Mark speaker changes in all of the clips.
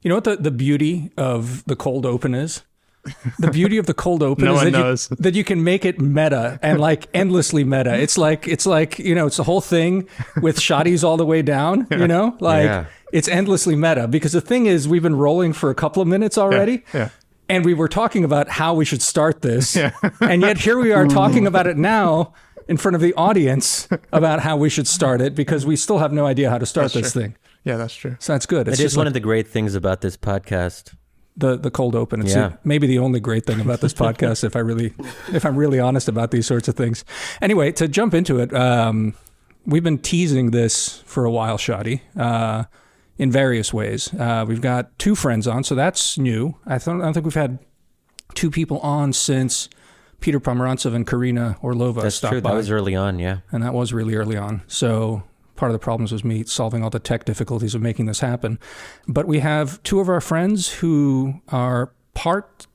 Speaker 1: You know what the beauty of the cold open is? The beauty of the cold open that you can make it meta and like endlessly meta. It's like, it's the whole thing with shotties all the way down, it's endlessly meta because the thing is we've been rolling for a couple of minutes already.
Speaker 2: Yeah.
Speaker 1: And we were talking about how we should start this. Yeah. And yet here we are talking about it now in front of the audience about how we should start it because we still have no idea how to start this thing.
Speaker 2: Yeah, that's true.
Speaker 1: So that's good.
Speaker 3: It is one of the great things about this podcast.
Speaker 1: The cold open. It's maybe the only great thing about this podcast if I'm really honest about these sorts of things. Anyway, to jump into it, we've been teasing this for a while, Shadi, in various ways. We've got 2 friends on, so that's new. I don't think we've had 2 people on since Peter Pomerantsev and Karina Orlova
Speaker 3: That's
Speaker 1: stopped
Speaker 3: true.
Speaker 1: by.
Speaker 3: That was early on, yeah.
Speaker 1: And that was really early on. So part of the problems was me solving all the tech difficulties of making this happen. But we have 2 of our friends who are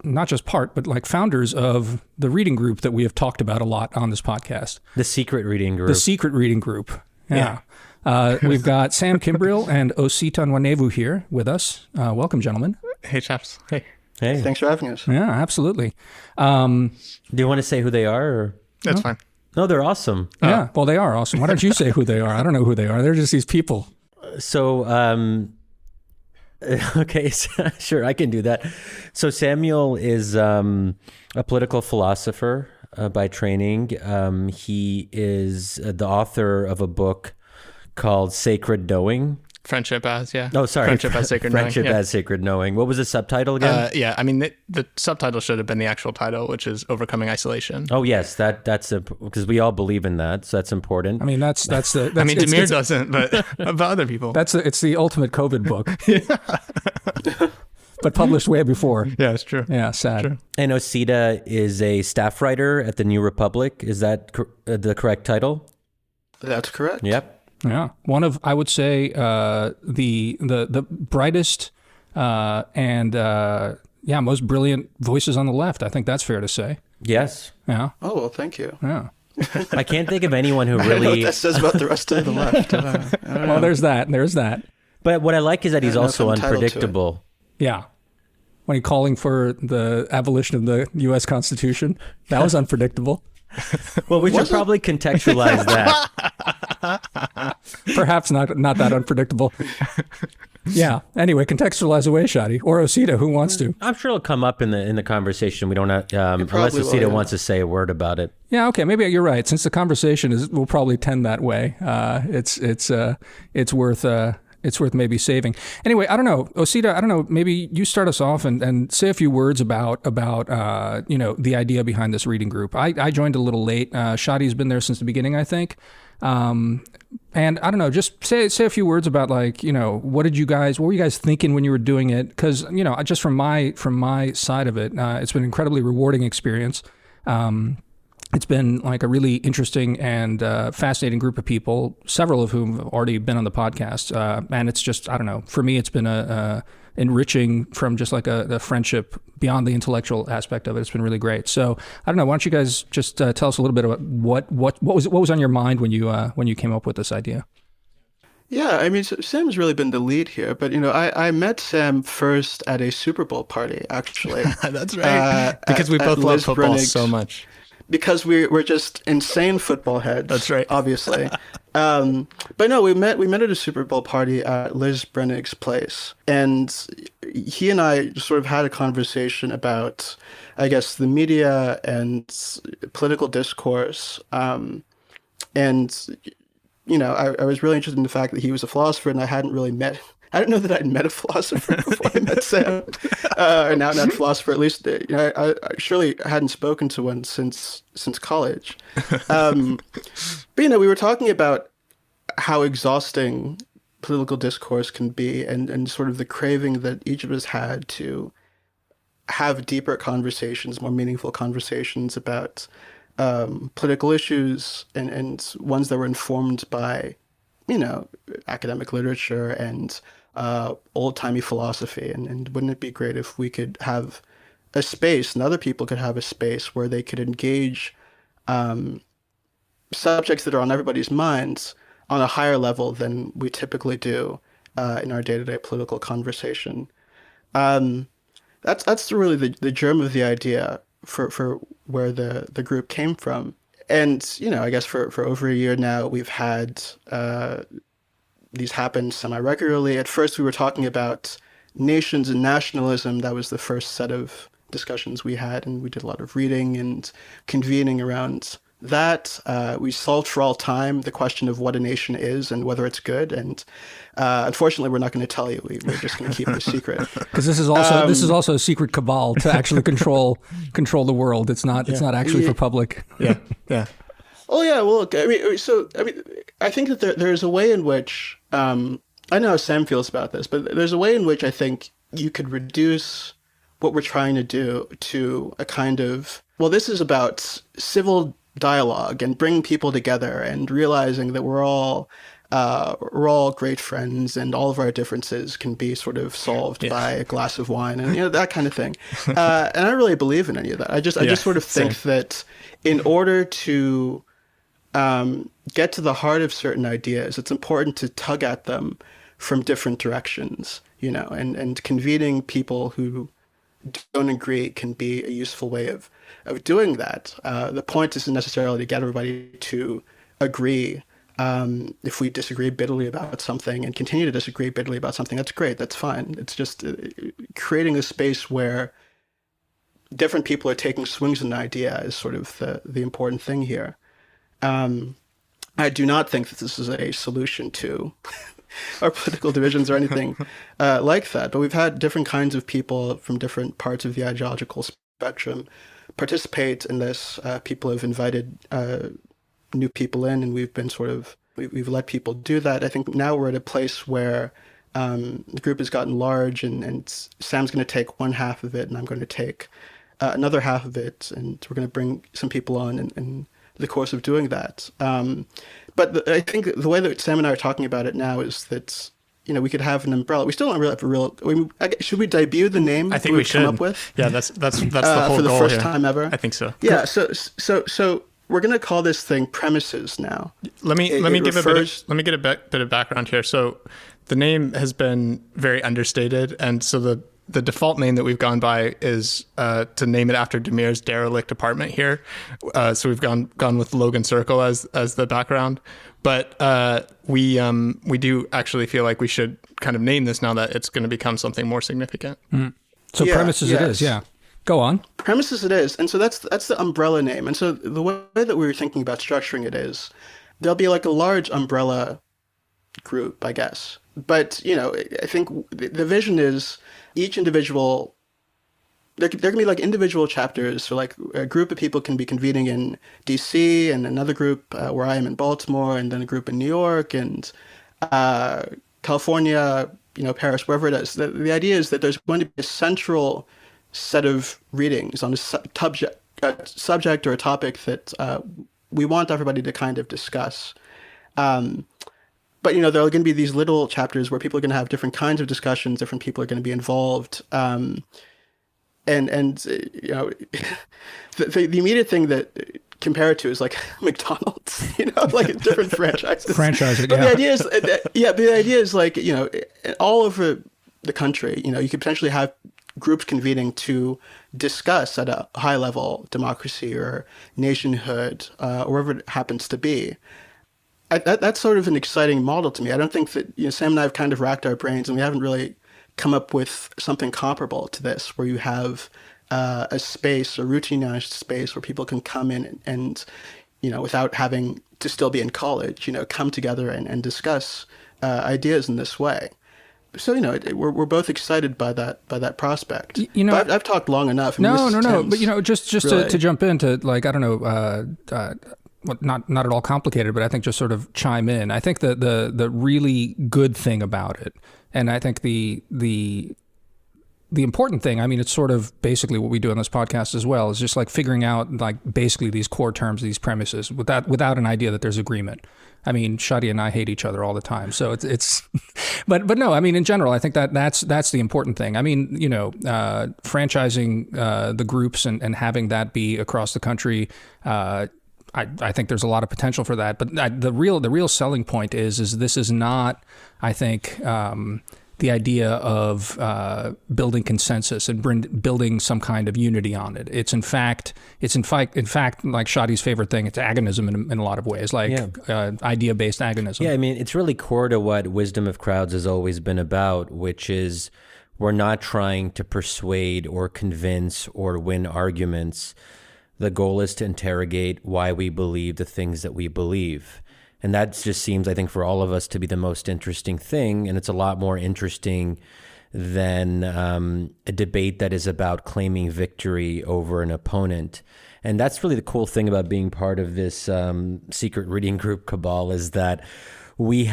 Speaker 1: not just part, but like founders of the reading group that we have talked about a lot on this podcast.
Speaker 3: The secret reading group.
Speaker 1: The secret reading group. Yeah. We've got Sam Kimbriel and Osita Nwanevu here with us. Welcome, gentlemen.
Speaker 2: Hey, chaps. Hey.
Speaker 4: Thanks for having us.
Speaker 1: Yeah, absolutely.
Speaker 3: Do you want to say who they are? Or?
Speaker 2: That's fine.
Speaker 3: No, they're awesome.
Speaker 1: Yeah, well, they are awesome. Why don't you say who they are? I don't know who they are. They're just these people.
Speaker 3: So, okay, sure, I can do that. So Samuel is a political philosopher by training. He is the author of a book called Sacred Knowing.
Speaker 2: Friendship as, yeah.
Speaker 3: Oh, sorry.
Speaker 2: Friendship as Sacred Knowing.
Speaker 3: Friendship as Sacred Knowing. What was the subtitle again?
Speaker 2: I mean, the subtitle should have been the actual title, which is Overcoming Isolation.
Speaker 3: Oh, yes. That's because we all believe in that, so that's important.
Speaker 1: I mean, that's
Speaker 2: I mean, Demir doesn't, but other people.
Speaker 1: It's the ultimate COVID book. But published way before.
Speaker 2: Yeah, it's true.
Speaker 1: Yeah, sad.
Speaker 2: True.
Speaker 3: And Osita is a staff writer at the New Republic. Is that the correct title?
Speaker 4: That's correct.
Speaker 3: Yep.
Speaker 1: Yeah, one of, I would say, the brightest and most brilliant voices on the left. I think that's fair to say.
Speaker 3: Yes.
Speaker 1: Yeah.
Speaker 4: Oh, well, thank you.
Speaker 1: Yeah.
Speaker 3: I can't think of anyone who
Speaker 4: I don't know
Speaker 3: really...
Speaker 4: what that says about the rest of the left.
Speaker 1: Well, there's that.
Speaker 3: But what I like is that he's also
Speaker 4: I'm entitled to it.
Speaker 3: unpredictable.
Speaker 1: Yeah. When he calling for the abolition of the U.S. Constitution, that was unpredictable.
Speaker 3: Well, we should probably contextualize that.
Speaker 1: Perhaps not that unpredictable. Yeah. Anyway, contextualize away, Shadi. Or Osita, who wants to?
Speaker 3: I'm sure it'll come up in the conversation. We don't have, unless Osita wants to say a word about it.
Speaker 1: Yeah. Okay. Maybe you're right. Since the conversation will probably tend that way. It's worth maybe saving. Anyway, I don't know, Osita. Maybe you start us off and say a few words about the idea behind this reading group. I joined a little late. Shadi's been there since the beginning, I think. And I don't know, just say a few words about what were you guys thinking when you were doing it? Because just from my side of it, it's been an incredibly rewarding experience. It's been like a really interesting and fascinating group of people, several of whom have already been on the podcast. And it's just, I don't know, for me, it's been enriching from just like a friendship beyond the intellectual aspect of it. It's been really great. So I don't know, why don't you guys just tell us a little bit about what was on your mind when you came up with this idea?
Speaker 4: Yeah, I mean, Sam's really been the lead here, but I met Sam first at a Super Bowl party, actually.
Speaker 2: That's right, because we both love football so much.
Speaker 4: Because we're just insane football heads.
Speaker 2: That's right.
Speaker 4: Obviously. But no, we met at a Super Bowl party at Liz Brennig's place. And he and I sort of had a conversation about, I guess, the media and political discourse. I was really interested in the fact that he was a philosopher and I didn't know that I'd met a philosopher before I met Sam. Or now not a philosopher, at least I surely hadn't spoken to one since college. But we were talking about how exhausting political discourse can be and sort of the craving that each of us had to have deeper conversations, more meaningful conversations about political issues and ones that were informed by, academic literature and old-timey philosophy. And wouldn't it be great if we could have a space and other people could have a space where they could engage subjects that are on everybody's minds on a higher level than we typically do in our day-to-day political conversation. That's really the germ of the idea for where the group came from. And, I guess for over a year now, we've had these happen semi-regularly. At first, we were talking about nations and nationalism. That was the first set of discussions we had, and we did a lot of reading and convening around that. We solved for all time the question of what a nation is and whether it's good. And unfortunately, we're not going to tell you. We're just going to keep it a secret.
Speaker 1: Because this is also a secret cabal to actually control the world. It's not actually for public.
Speaker 2: Yeah, yeah.
Speaker 4: Oh yeah. Well, look, I think that there's a way in which I know how Sam feels about this, but there's a way in which I think you could reduce what we're trying to do to a kind of, well, this is about civil dialogue and bringing people together and realizing that we're all great friends and all of our differences can be sort of solved by a glass of wine and that kind of thing. And I don't really believe in any of that. I just sort of think that in order to get to the heart of certain ideas, it's important to tug at them from different directions, and convening people who don't agree can be a useful way of doing that. The point isn't necessarily to get everybody to agree. If we disagree bitterly about something and continue to disagree bitterly about something, that's great. That's fine. It's just creating a space where different people are taking swings at an idea is sort of the important thing here. I do not think that this is a solution to our political divisions or anything like that. But we've had different kinds of people from different parts of the ideological spectrum participate in this. People have invited new people in, and we've been we've let people do that. I think now we're at a place where the group has gotten large, and Sam's going to take one half of it, and I'm going to take another half of it, and we're going to bring some people on in the course of doing that. But I think the way that Sam and I are talking about it now is that we could have an umbrella. We still don't really have a real. Should we debut the name?
Speaker 2: I think we should
Speaker 4: come up with.
Speaker 2: Yeah, that's the whole
Speaker 4: for the
Speaker 2: goal
Speaker 4: first
Speaker 2: here.
Speaker 4: time ever.
Speaker 2: I think so.
Speaker 4: Yeah. So we're going to call this thing Premises now.
Speaker 2: Let me get a bit of background here. So the name has been very understated, and so the default name that we've gone by is to name it after Demir's derelict apartment here. So we've gone with Logan Circle as the background, but we do actually feel like we should kind of name this now that it's going to become something more significant.
Speaker 1: Mm. So Premises it is, yeah. Go on.
Speaker 4: Premises it is, and so that's the umbrella name. And so the way that we were thinking about structuring it is there'll be like a large umbrella group, I guess. But I think the vision is each individual. There can be like individual chapters. So like a group of people can be convening in DC, and another group where I am in Baltimore, and then a group in New York and California, Paris, wherever it is. The idea is that there's going to be a central set of readings on a subject or a topic that we want everybody to kind of discuss. But, there are going to be these little chapters where people are going to have different kinds of discussions, different people are going to be involved. The immediate thing that compare it to is like McDonald's, like different franchises.
Speaker 1: Franchising,
Speaker 4: but the idea is like, all over the country, you could potentially have groups convening to discuss at a high level democracy or nationhood, or wherever it happens to be. That's sort of an exciting model to me. I don't think that Sam and I have kind of racked our brains, and we haven't really come up with something comparable to this, where you have a space, a routinized space where people can come in and without having to still be in college, come together and discuss ideas in this way. So we're both excited by that prospect. But I've talked long enough.
Speaker 1: No. But just really to jump into, like, I don't know. Not at all complicated, but I think just sort of chime in. I think the really good thing about it, and I think the important thing, I mean, it's sort of basically what we do on this podcast as well, is just like figuring out like basically these core terms, these premises, without an idea that there's agreement. I mean, Shadi and I hate each other all the time, so it's but no, I mean, in general, I think that's the important thing. I mean, franchising the groups and having that be across the country. I think there's a lot of potential for that, but the real selling point is this is not, I think, the idea of building consensus and building some kind of unity on it. It's in fact, like Shadi's favorite thing. It's agonism in a lot of ways, like idea-based agonism.
Speaker 3: Yeah, I mean, it's really core to what wisdom of crowds has always been about, which is we're not trying to persuade or convince or win arguments. The goal is to interrogate why we believe the things that we believe. And that just seems, I think, for all of us to be the most interesting thing. And it's a lot more interesting than a debate that is about claiming victory over an opponent. And that's really the cool thing about being part of this secret reading group cabal, is that we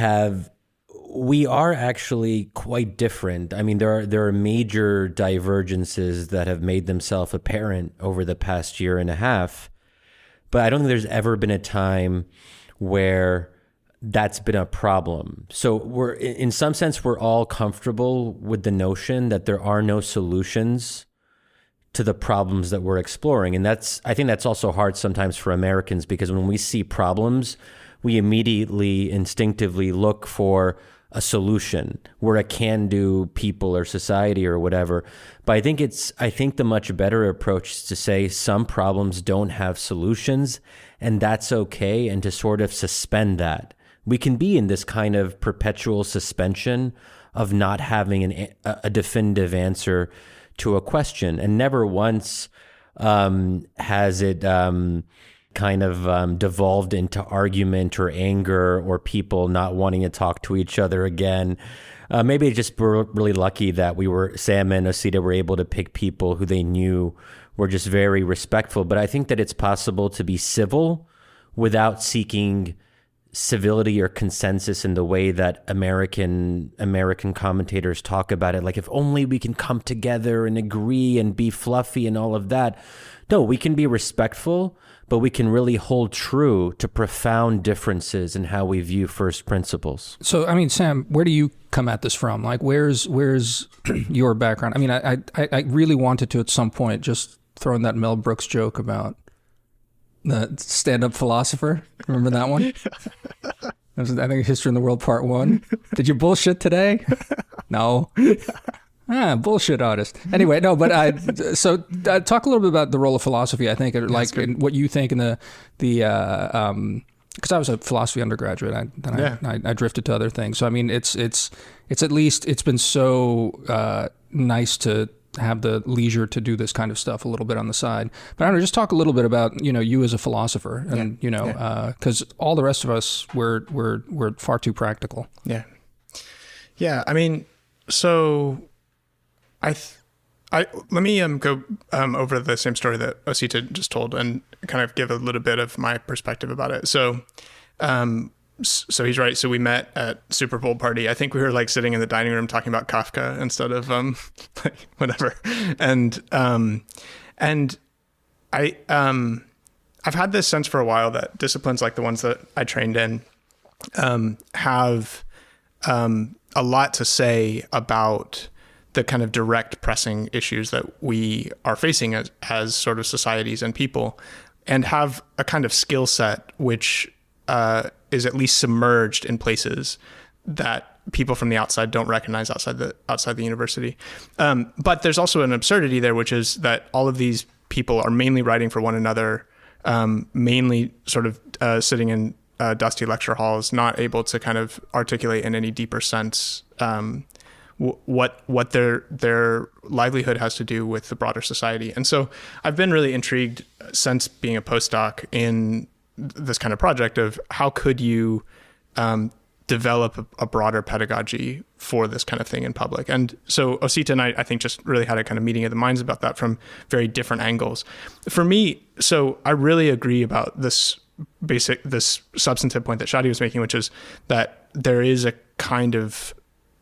Speaker 3: are actually quite different. I mean, there are major divergences that have made themselves apparent over the past year and a half. But I don't think there's ever been a time where that's been a problem. So in some sense, we're all comfortable with the notion that there are no solutions to the problems that we're exploring. And I think that's also hard sometimes for Americans, because when we see problems, we immediately instinctively look for a solution. We're a can-do people or society or whatever. But I think the much better approach is to say some problems don't have solutions, and that's okay, and to sort of suspend that. We can be in this kind of perpetual suspension of not having a definitive answer to a question, and never once has it kind of devolved into argument or anger or people not wanting to talk to each other again. Maybe just we're really lucky that Sam and Osita were able to pick people who they knew were just very respectful. But I think that it's possible to be civil without seeking civility or consensus in the way that American commentators talk about it. Like, if only we can come together and agree and be fluffy and all of that. No, we can be respectful, but we can really hold true to profound differences in how we view first principles.
Speaker 1: So, I mean, Sam, where do you come at this from? Like, where's your background? I mean, I really wanted to at some point just throw in that Mel Brooks joke about the stand-up philosopher. Remember that one? I think History in the World Part 1. Did you bullshit today? No. Bullshit artist. Anyway, no, but talk a little bit about the role of philosophy, I think, like in what you think in the because I was a philosophy undergraduate, I drifted to other things. So I mean, it's at least it's been so nice to have the leisure to do this kind of stuff a little bit on the side. But I don't know, just talk a little bit about you as a philosopher, and because all the rest of us we're far too practical.
Speaker 2: Yeah. I mean, so let me go over the same story that Osita just told and kind of give a little bit of my perspective about it. So he's right. So we met at Super Bowl party. I think we were like sitting in the dining room talking about Kafka instead of like whatever. And I've had this sense for a while that disciplines like the ones that I trained in have a lot to say about the kind of direct pressing issues that we are facing as sort of societies and people, and have a kind of skill set which is at least submerged in places that people from the outside don't recognize outside the university. But there's also an absurdity there, which is that all of these people are mainly writing for one another, mainly sort of sitting in dusty lecture halls, not able to kind of articulate in any deeper sense what their livelihood has to do with the broader society. And so I've been really intrigued since being a postdoc in this kind of project of how could you develop a broader pedagogy for this kind of thing in public. And so Osita and I think just really had a kind of meeting of the minds about that from very different angles. For me, so I really agree about this substantive point that Shadi was making, which is that there is a kind of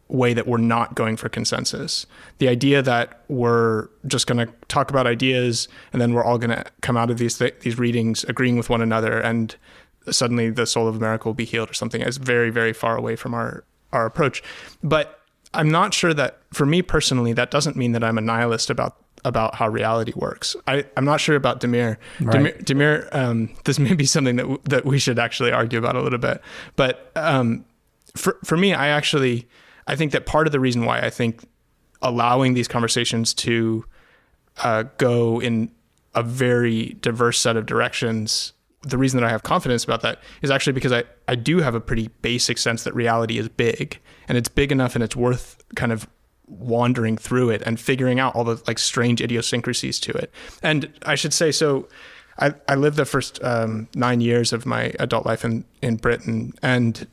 Speaker 2: way that we're not going for consensus. The idea that we're just going to talk about ideas and then we're all going to come out of these readings agreeing with one another and suddenly the soul of America will be healed or something is very, very far away from our approach. But I'm not sure that, for me personally, that doesn't mean that I'm a nihilist about how reality works. I'm not sure about Damir. Right. Damir, this may be something that we should actually argue about a little bit. But for me, I think that part of the reason why I think allowing these conversations to go in a very diverse set of directions, the reason that I have confidence about that is actually because I do have a pretty basic sense that reality is big, and it's big enough and it's worth kind of wandering through it and figuring out all the like strange idiosyncrasies to it. And I should say, so I lived the first 9 years of my adult life in Britain, and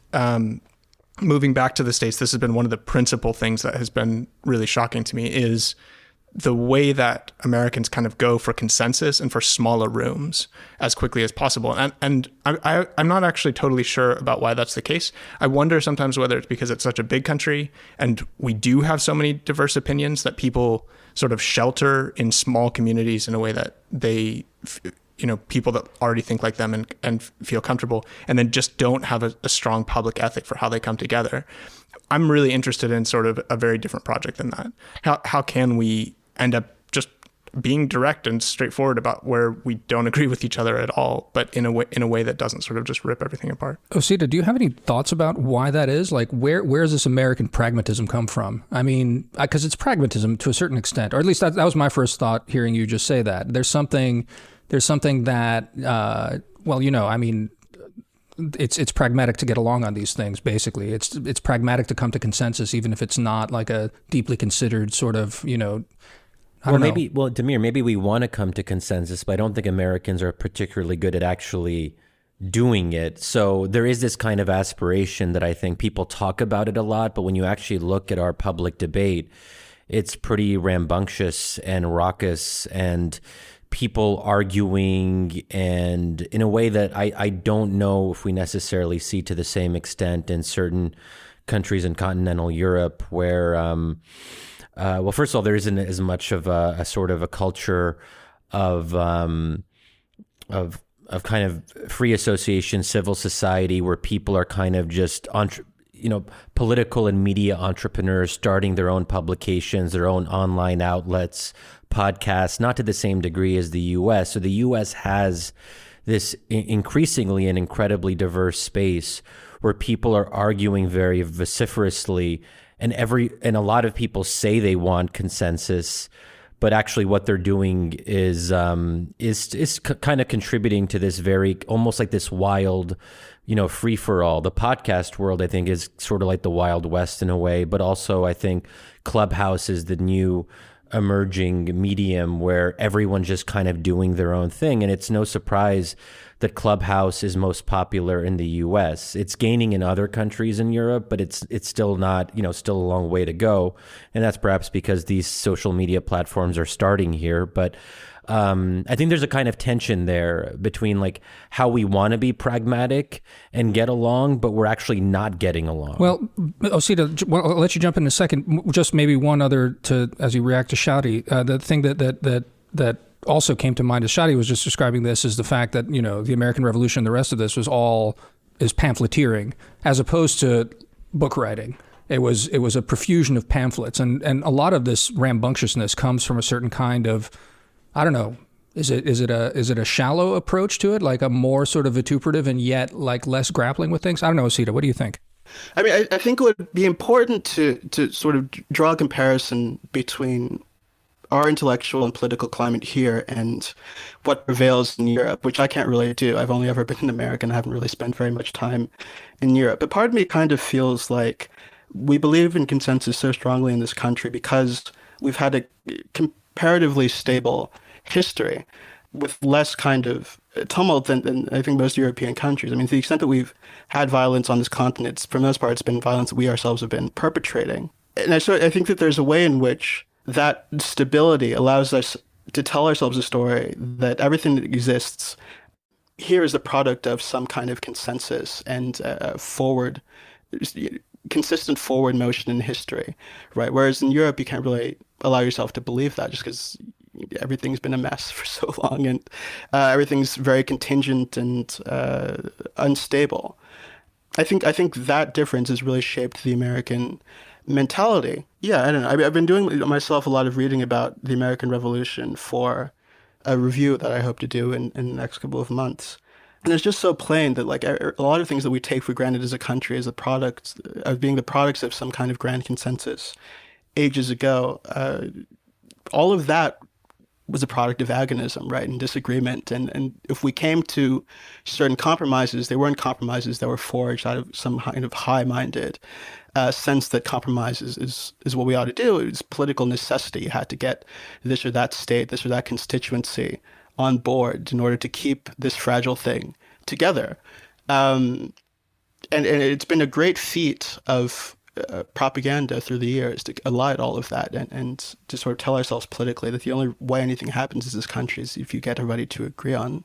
Speaker 2: moving back to the States, this has been one of the principal things that has been really shocking to me is the way that Americans kind of go for consensus and for smaller rooms as quickly as possible. And I'm not actually totally sure about why that's the case. I wonder sometimes whether it's because it's such a big country and we do have so many diverse opinions that people sort of shelter in small communities in a way that they, people that already think like them and feel comfortable, and then just don't have a strong public ethic for how they come together. I'm really interested in sort of a very different project than that. How can we end up just being direct and straightforward about where we don't agree with each other at all, but in a way that doesn't sort of just rip everything apart?
Speaker 1: Osita, do you have any thoughts about why that is? Like, where does this American pragmatism come from? I mean, because it's pragmatism to a certain extent, or at least that was my first thought hearing you just say that. There's something that, it's pragmatic to get along on these things, basically. It's pragmatic to come to consensus, even if it's not like a deeply considered sort of,
Speaker 3: Damir, maybe we want to come to consensus, but I don't think Americans are particularly good at actually doing it. So there is this kind of aspiration that I think people talk about it a lot, but when you actually look at our public debate, it's pretty rambunctious and raucous and people arguing, and in a way that I don't know if we necessarily see to the same extent in certain countries in continental Europe where, first of all, there isn't as much of a sort of a culture of kind of free association, civil society, where people are kind of just political and media entrepreneurs starting their own publications, their own online outlets, podcasts, not to the same degree as the U.S. So the U.S. has this increasingly and incredibly diverse space where people are arguing very vociferously, and a lot of people say they want consensus, but actually what they're doing is kind of contributing to this very almost like this wild, free for all. The podcast world, I think, is sort of like the Wild West in a way, but also I think Clubhouse is the new emerging medium where everyone's just kind of doing their own thing. And it's no surprise that Clubhouse is most popular in the US. It's gaining in other countries in Europe, but it's still not, still a long way to go. And that's perhaps because these social media platforms are starting here. But I think there's a kind of tension there between like how we want to be pragmatic and get along, but we're actually not getting along.
Speaker 1: Well, Osita, I'll let you jump in a second. Just maybe one other as you react to Shadi. The thing that also came to mind as Shadi was just describing this is the fact that, the American Revolution, the rest of this is pamphleteering as opposed to book writing. It was a profusion of pamphlets, and a lot of this rambunctiousness comes from a certain kind of, I don't know, is it a shallow approach to it, like a more sort of vituperative and yet like less grappling with things? I don't know, Osita, what do you think?
Speaker 4: I mean, I think it would be important to sort of draw a comparison between our intellectual and political climate here and what prevails in Europe, which I can't really do. I've only ever been in America and I haven't really spent very much time in Europe. But part of me kind of feels like we believe in consensus so strongly in this country because we've had a comparatively stable history with less kind of tumult than I think most European countries. I mean, to the extent that we've had violence on this continent, for the most part, it's been violence that we ourselves have been perpetrating. And I think that there's a way in which that stability allows us to tell ourselves a story that everything that exists here is the product of some kind of consensus and consistent forward motion in history, right? Whereas in Europe, you can't really allow yourself to believe that just because everything's been a mess for so long and everything's very contingent and unstable. I think that difference has really shaped the American mentality. Yeah, I don't know. I've been doing myself a lot of reading about the American Revolution for a review that I hope to do in the next couple of months. And it's just so plain that like a lot of things that we take for granted as a country as a product of being the products of some kind of grand consensus ages ago, all of that was a product of agonism, right, and disagreement. And if we came to certain compromises, they weren't compromises that were forged out of some kind of high-minded sense that compromise is what we ought to do. It was political necessity. You had to get this or that state, this or that constituency on board in order to keep this fragile thing together. And it's been a great feat of propaganda through the years to elide all of that and to sort of tell ourselves politically that the only way anything happens in this country is if you get everybody to agree on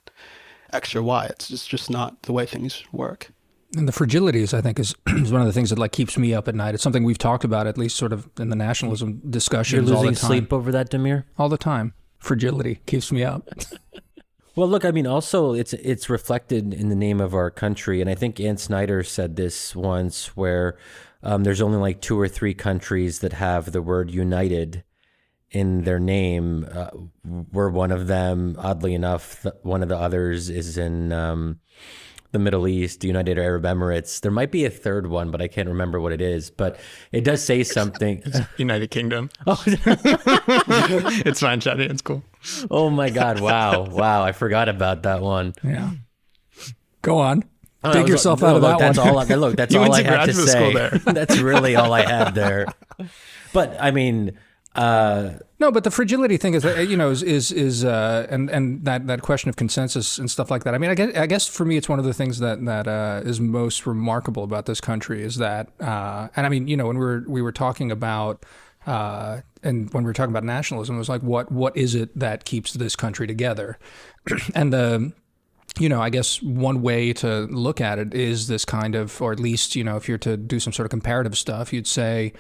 Speaker 4: X or Y. It's just not the way things work.
Speaker 1: And the fragilities, I think, is one of the things that like keeps me up at night. It's something we've talked about, at least sort of in the nationalism discussions.
Speaker 3: You're
Speaker 1: all the
Speaker 3: losing
Speaker 1: time.
Speaker 3: sleep over that, Damir?
Speaker 1: All the time. Fragility keeps me up.
Speaker 3: Well, look, I mean, also it's reflected in the name of our country. And I think Ann Snyder said this once where there's only like 2 or 3 countries that have the word united in their name. We're one of them. Oddly enough, one of the others is in the Middle East, the United Arab Emirates. There might be a third one, but I can't remember what it is. But it does say something.
Speaker 2: It's United Kingdom.
Speaker 3: Oh,
Speaker 2: It's fine, Shadi. It's cool.
Speaker 3: oh my God. Wow. I forgot about that one.
Speaker 1: Yeah. Go on.
Speaker 3: Oh,
Speaker 1: Dig yourself out of that
Speaker 3: that's
Speaker 1: one.
Speaker 3: That's
Speaker 2: You
Speaker 3: all
Speaker 2: went
Speaker 3: I
Speaker 2: to
Speaker 3: have to
Speaker 2: graduate
Speaker 3: say.
Speaker 2: school there.
Speaker 3: That's really all I have there. But I mean,
Speaker 1: No, but the fragility thing is, and that question of consensus and stuff like that. I mean, I guess for me, it's one of the things that is most remarkable about this country is that, and I mean, when we were talking about, and when we were talking about nationalism, it was like, what is it that keeps this country together? And I guess one way to look at it is this kind of, or at least, if you're to do some sort of comparative stuff, you'd say,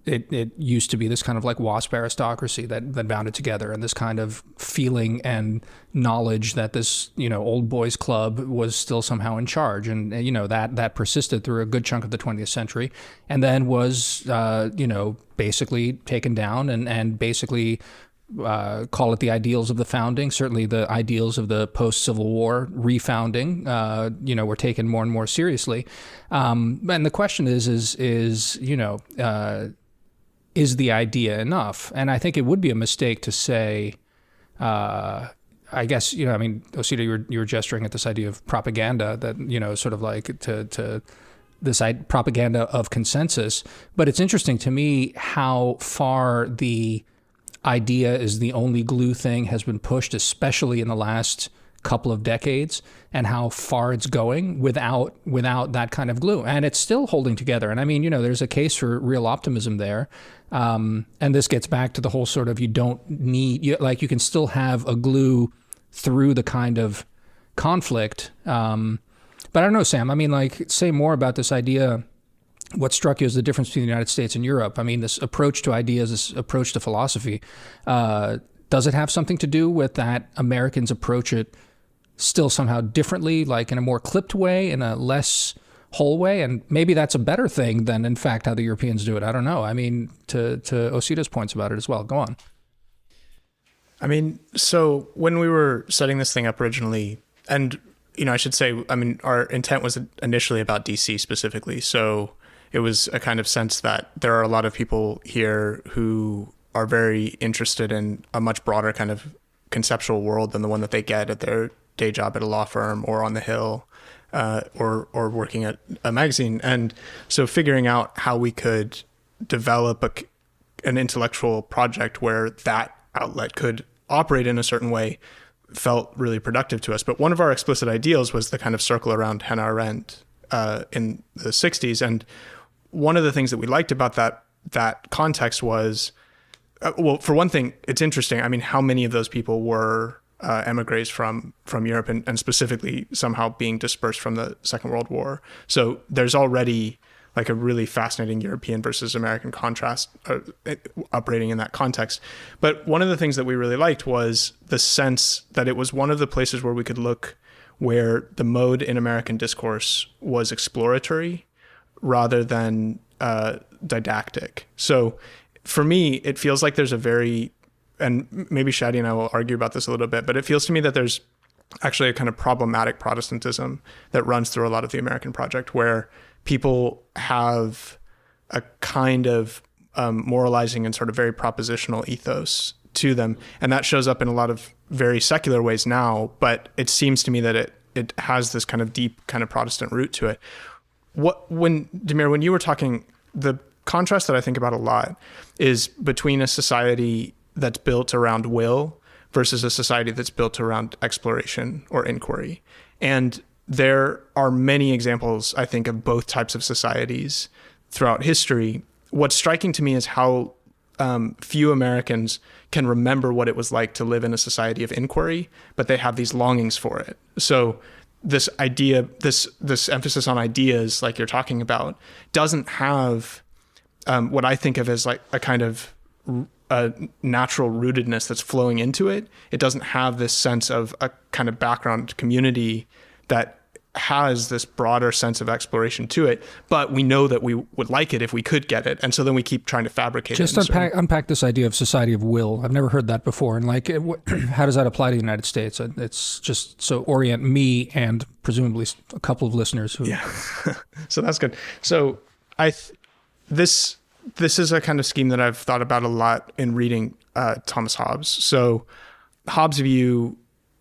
Speaker 1: it used to be this kind of like WASP aristocracy that bound it together, and this kind of feeling and knowledge that this, old boys club was still somehow in charge. And that persisted through a good chunk of the 20th century, and then was, basically taken down and basically call it the ideals of the founding, certainly the ideals of the post-Civil War refounding, were taken more and more seriously. And the question is the idea enough? And I think it would be a mistake to say, I guess, Osita, you were gesturing at this idea of propaganda that, sort of like to this propaganda of consensus. But it's interesting to me how far the idea is the only glue thing has been pushed, especially in the last couple of decades, and how far it's going without that kind of glue. And it's still holding together. And I mean, there's a case for real optimism there. And this gets back to the whole sort of, you can still have a glue through the kind of conflict. But I don't know, Sam, I mean, like, say more about this idea. What struck you as the difference between the United States and Europe? I mean, this approach to ideas, this approach to philosophy, does it have something to do with that Americans approach it still somehow differently, like in a more clipped way, in a less whole way? And maybe that's a better thing than, in fact, how the Europeans do it. I don't know. I mean, to Osita's points about it as well. Go on.
Speaker 2: I mean, so when we were setting this thing up originally, and, I should say, I mean, our intent was initially about DC specifically. So it was a kind of sense that there are a lot of people here who are very interested in a much broader kind of conceptual world than the one that they get at their day job at a law firm or on the Hill, or working at a magazine. And so figuring out how we could develop an intellectual project where that outlet could operate in a certain way felt really productive to us. But one of our explicit ideals was the kind of circle around Hannah Arendt in the 60s. And one of the things that we liked about that context was, well, for one thing, it's interesting. I mean, how many of those people were emigres from Europe and specifically somehow being dispersed from the Second World War? So there's already like a really fascinating European versus American contrast operating in that context. But one of the things that we really liked was the sense that it was one of the places where we could look where the mode in American discourse was exploratory rather than didactic. So for me, it feels like there's a very, and maybe Shadi and I will argue about this a little bit, but it feels to me that there's actually a kind of problematic Protestantism that runs through a lot of the American project, where people have a kind of moralizing and sort of very propositional ethos to them. And that shows up in a lot of very secular ways now, but it seems to me that it has this kind of deep kind of Protestant root to it. Damir, when you were talking, the contrast that I think about a lot is between a society that's built around will versus a society that's built around exploration or inquiry. And there are many examples, I think, of both types of societies throughout history. What's striking to me is how few Americans can remember what it was like to live in a society of inquiry, but they have these longings for it. So this idea, this emphasis on ideas, like you're talking about, doesn't have what I think of as like a kind of a natural rootedness that's flowing into it. It doesn't have this sense of a kind of background community that has this broader sense of exploration to it, but we know that we would like it if we could get it. And so then we keep trying to fabricate
Speaker 1: Just
Speaker 2: it.
Speaker 1: unpack this idea of society of will. I've never heard that before. And like, how does that apply to the United States? It's just so orient me and presumably a couple of listeners who...
Speaker 2: Yeah. So that's good. So this is a kind of scheme that I've thought about a lot in reading Thomas Hobbes. So Hobbes' view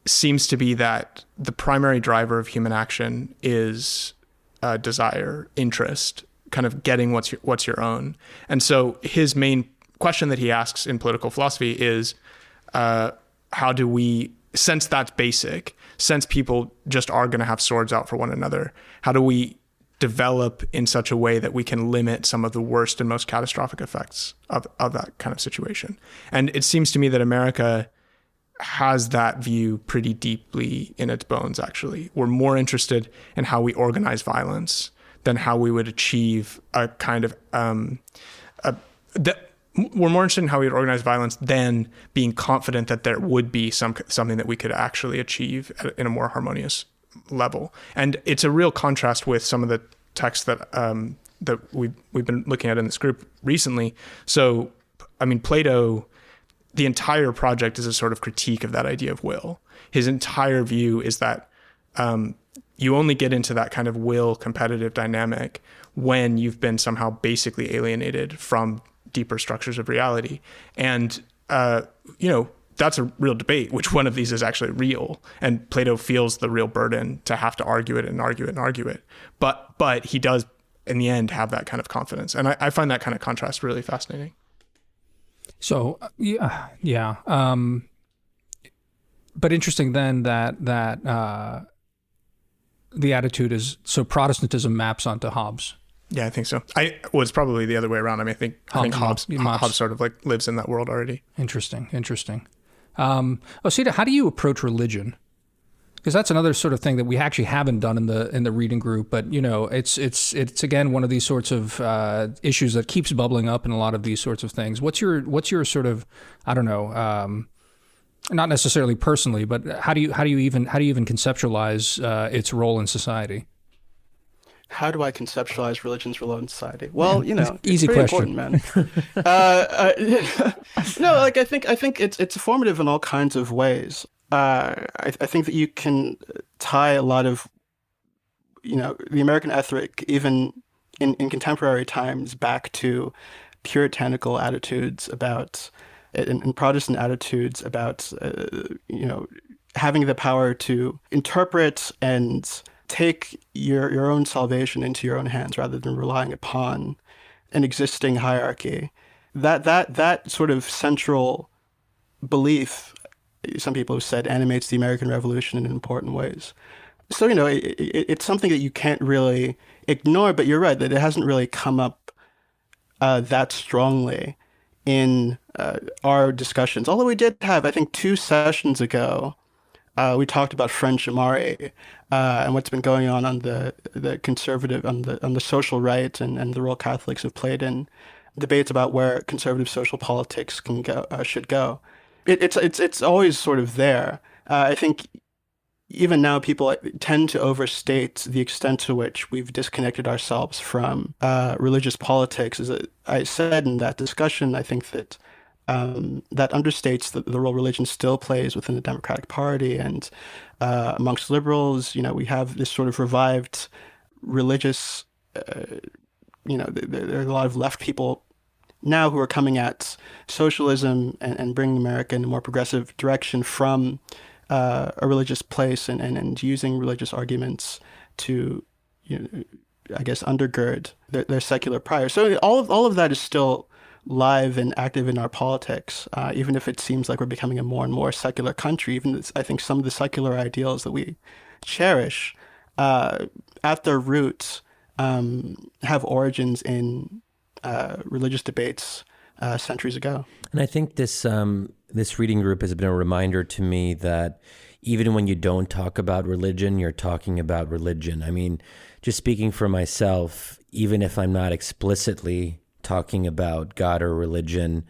Speaker 2: seems to be that the primary driver of human action is desire, interest, kind of getting what's your own. And so his main question that he asks in political philosophy is, how do we, since that's basic, since people just are going to have swords out for one another, how do we develop in such a way that we can limit some of the worst and most catastrophic effects of that kind of situation? And it seems to me that America has that view pretty deeply in its bones, actually. We're more interested in how we organize violence than how we would achieve a kind of... we're more interested in how we would organize violence than being confident that there would be something that we could actually achieve in a more harmonious level. And it's a real contrast with some of the texts that we've been looking at in this group recently. So, I mean, Plato... the entire project is a sort of critique of that idea of will. His entire view is that you only get into that kind of will competitive dynamic when you've been somehow basically alienated from deeper structures of reality. And, that's a real debate, which one of these is actually real. And Plato feels the real burden to have to argue it and argue it and argue it. But he does, in the end, have that kind of confidence. And I find that kind of contrast really fascinating.
Speaker 1: So yeah. But interesting then that the attitude is, so Protestantism maps onto Hobbes.
Speaker 2: Yeah, I think so. It's probably the other way around. I mean, I think Hobbes sort of like lives in that world already. Interesting.
Speaker 1: Osita, how do you approach religion? Because that's another sort of thing that we actually haven't done in the reading group, but it's again one of these sorts of issues that keeps bubbling up in a lot of these sorts of things. What's your sort of, I don't know, not necessarily personally, but how do you even conceptualize its role in society?
Speaker 4: How do I conceptualize religion's role in society? Well,
Speaker 1: easy
Speaker 4: it's
Speaker 1: question,
Speaker 4: man. No, like I think it's formative in all kinds of ways. I think that you can tie a lot of, the American ethic, even in contemporary times, back to puritanical attitudes about, and Protestant attitudes about, having the power to interpret and take your own salvation into your own hands rather than relying upon an existing hierarchy. That sort of central belief, some people have said, animates the American Revolution in important ways. So, it's something that you can't really ignore, but you're right that it hasn't really come up that strongly in our discussions. Although we did have, I think, 2 sessions ago, we talked about French Amari and what's been going on the conservative, on the social right, and the role Catholics have played in debates about where conservative social politics should go. It's always sort of there. I think even now people tend to overstate the extent to which we've disconnected ourselves from religious politics. As I said in that discussion, I think that that understates the role religion still plays within the Democratic Party. And amongst liberals, we have this sort of revived religious, there are a lot of left people now who are coming at socialism and bringing America in a more progressive direction from a religious place and using religious arguments to, I guess, undergird their secular prior. So all of that is still live and active in our politics, even if it seems like we're becoming a more and more secular country. Even I think some of the secular ideals that we cherish, at their roots, have origins in religious debates centuries ago.
Speaker 3: And I think this reading group has been a reminder to me that even when you don't talk about religion, you're talking about religion. I mean, just speaking for myself, even if I'm not explicitly talking about God or religion,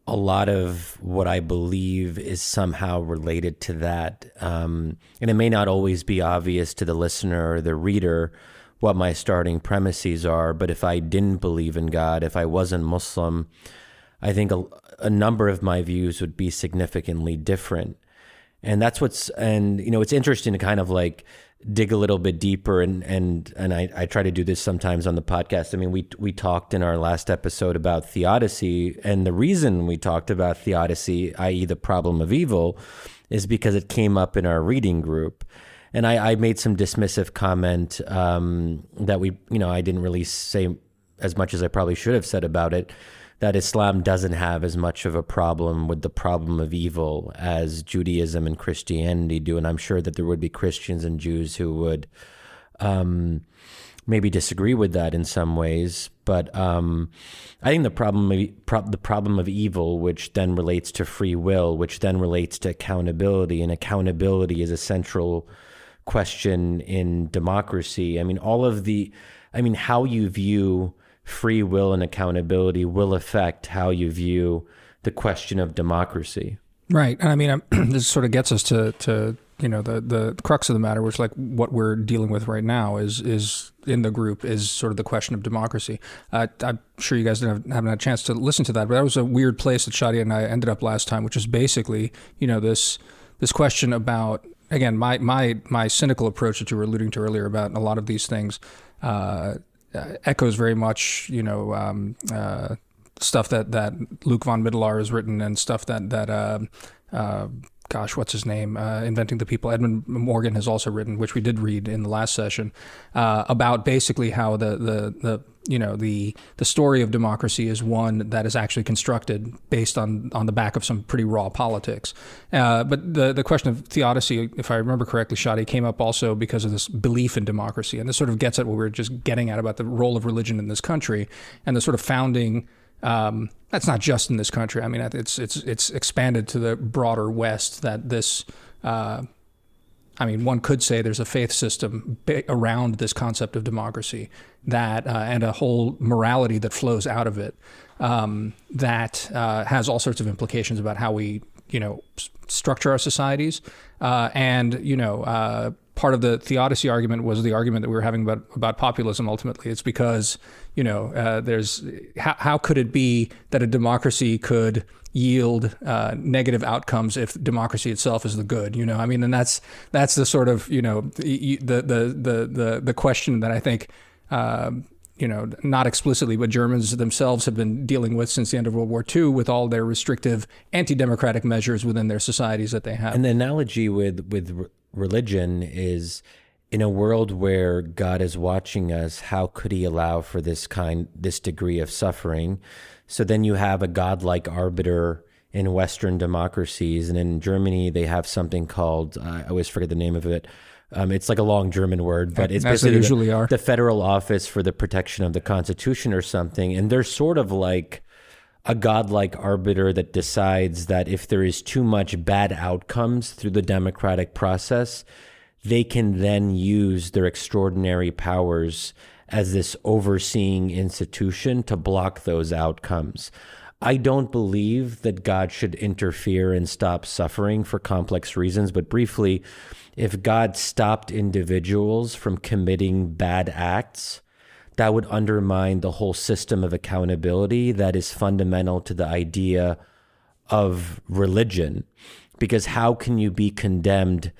Speaker 3: a lot of what I believe is somehow related to that. And it may not always be obvious to the listener or the reader what my starting premises are, but if I didn't believe in God, if I wasn't Muslim, I think a number of my views would be significantly different. And that's it's interesting to kind of like dig a little bit deeper, and I try to do this sometimes on the podcast. I mean, we talked in our last episode about theodicy, and the reason we talked about theodicy, i.e. the problem of evil, is because it came up in our reading group. And I made some dismissive comment that I didn't really say as much as I probably should have said about it, that Islam doesn't have as much of a problem with the problem of evil as Judaism and Christianity do. And I'm sure that there would be Christians and Jews who would maybe disagree with that in some ways. But I think the problem of evil, which then relates to free will, which then relates to accountability, and accountability is a central question in democracy. I mean, how you view free will and accountability will affect how you view the question of democracy.
Speaker 1: Right. And I mean, this sort of gets us to the crux of the matter, which, like, what we're dealing with right now is in the group is sort of the question of democracy. I'm sure you guys haven't had a chance to listen to that, but that was a weird place that Shadi and I ended up last time, which is basically, this question about, again, my cynical approach that you were alluding to earlier about a lot of these things, echoes very much, stuff that Luc von Middelaar has written, and stuff that what's his name? Inventing the People. Edmund Morgan has also written, which we did read in the last session, about basically how the story of democracy is one that is actually constructed based on the back of some pretty raw politics. But the question of theodicy, if I remember correctly, Shadi, came up also because of this belief in democracy. And this sort of gets at what we were just getting at about the role of religion in this country and the sort of founding. That's not just in this country. I mean, it's expanded to the broader West, that this, one could say there's a faith system around this concept of democracy that, and a whole morality that flows out of it, that has all sorts of implications about how we, structure our societies. Part of the theodicy argument was the argument that we were having about populism. Ultimately, it's because there's how could it be that a democracy could yield negative outcomes if democracy itself is the good? And that's the sort of the question that I think not explicitly, but Germans themselves have been dealing with since the end of World War II, with all their restrictive anti-democratic measures within their societies that they have.
Speaker 3: And the analogy with religion is, in a world where God is watching us, how could he allow for this degree of suffering? So then you have a godlike arbiter in Western democracies. And in Germany, they have something called, I always forget the name of it. It's like a long German word, but it's basically the Federal Office for the Protection of the Constitution or something. And they're sort of like a godlike arbiter that decides that if there is too much bad outcomes through the democratic process, they can then use their extraordinary powers as this overseeing institution to block those outcomes. I don't believe that God should interfere and stop suffering for complex reasons, but briefly, if God stopped individuals from committing bad acts, that would undermine the whole system of accountability that is fundamental to the idea of religion, because how can you be condemned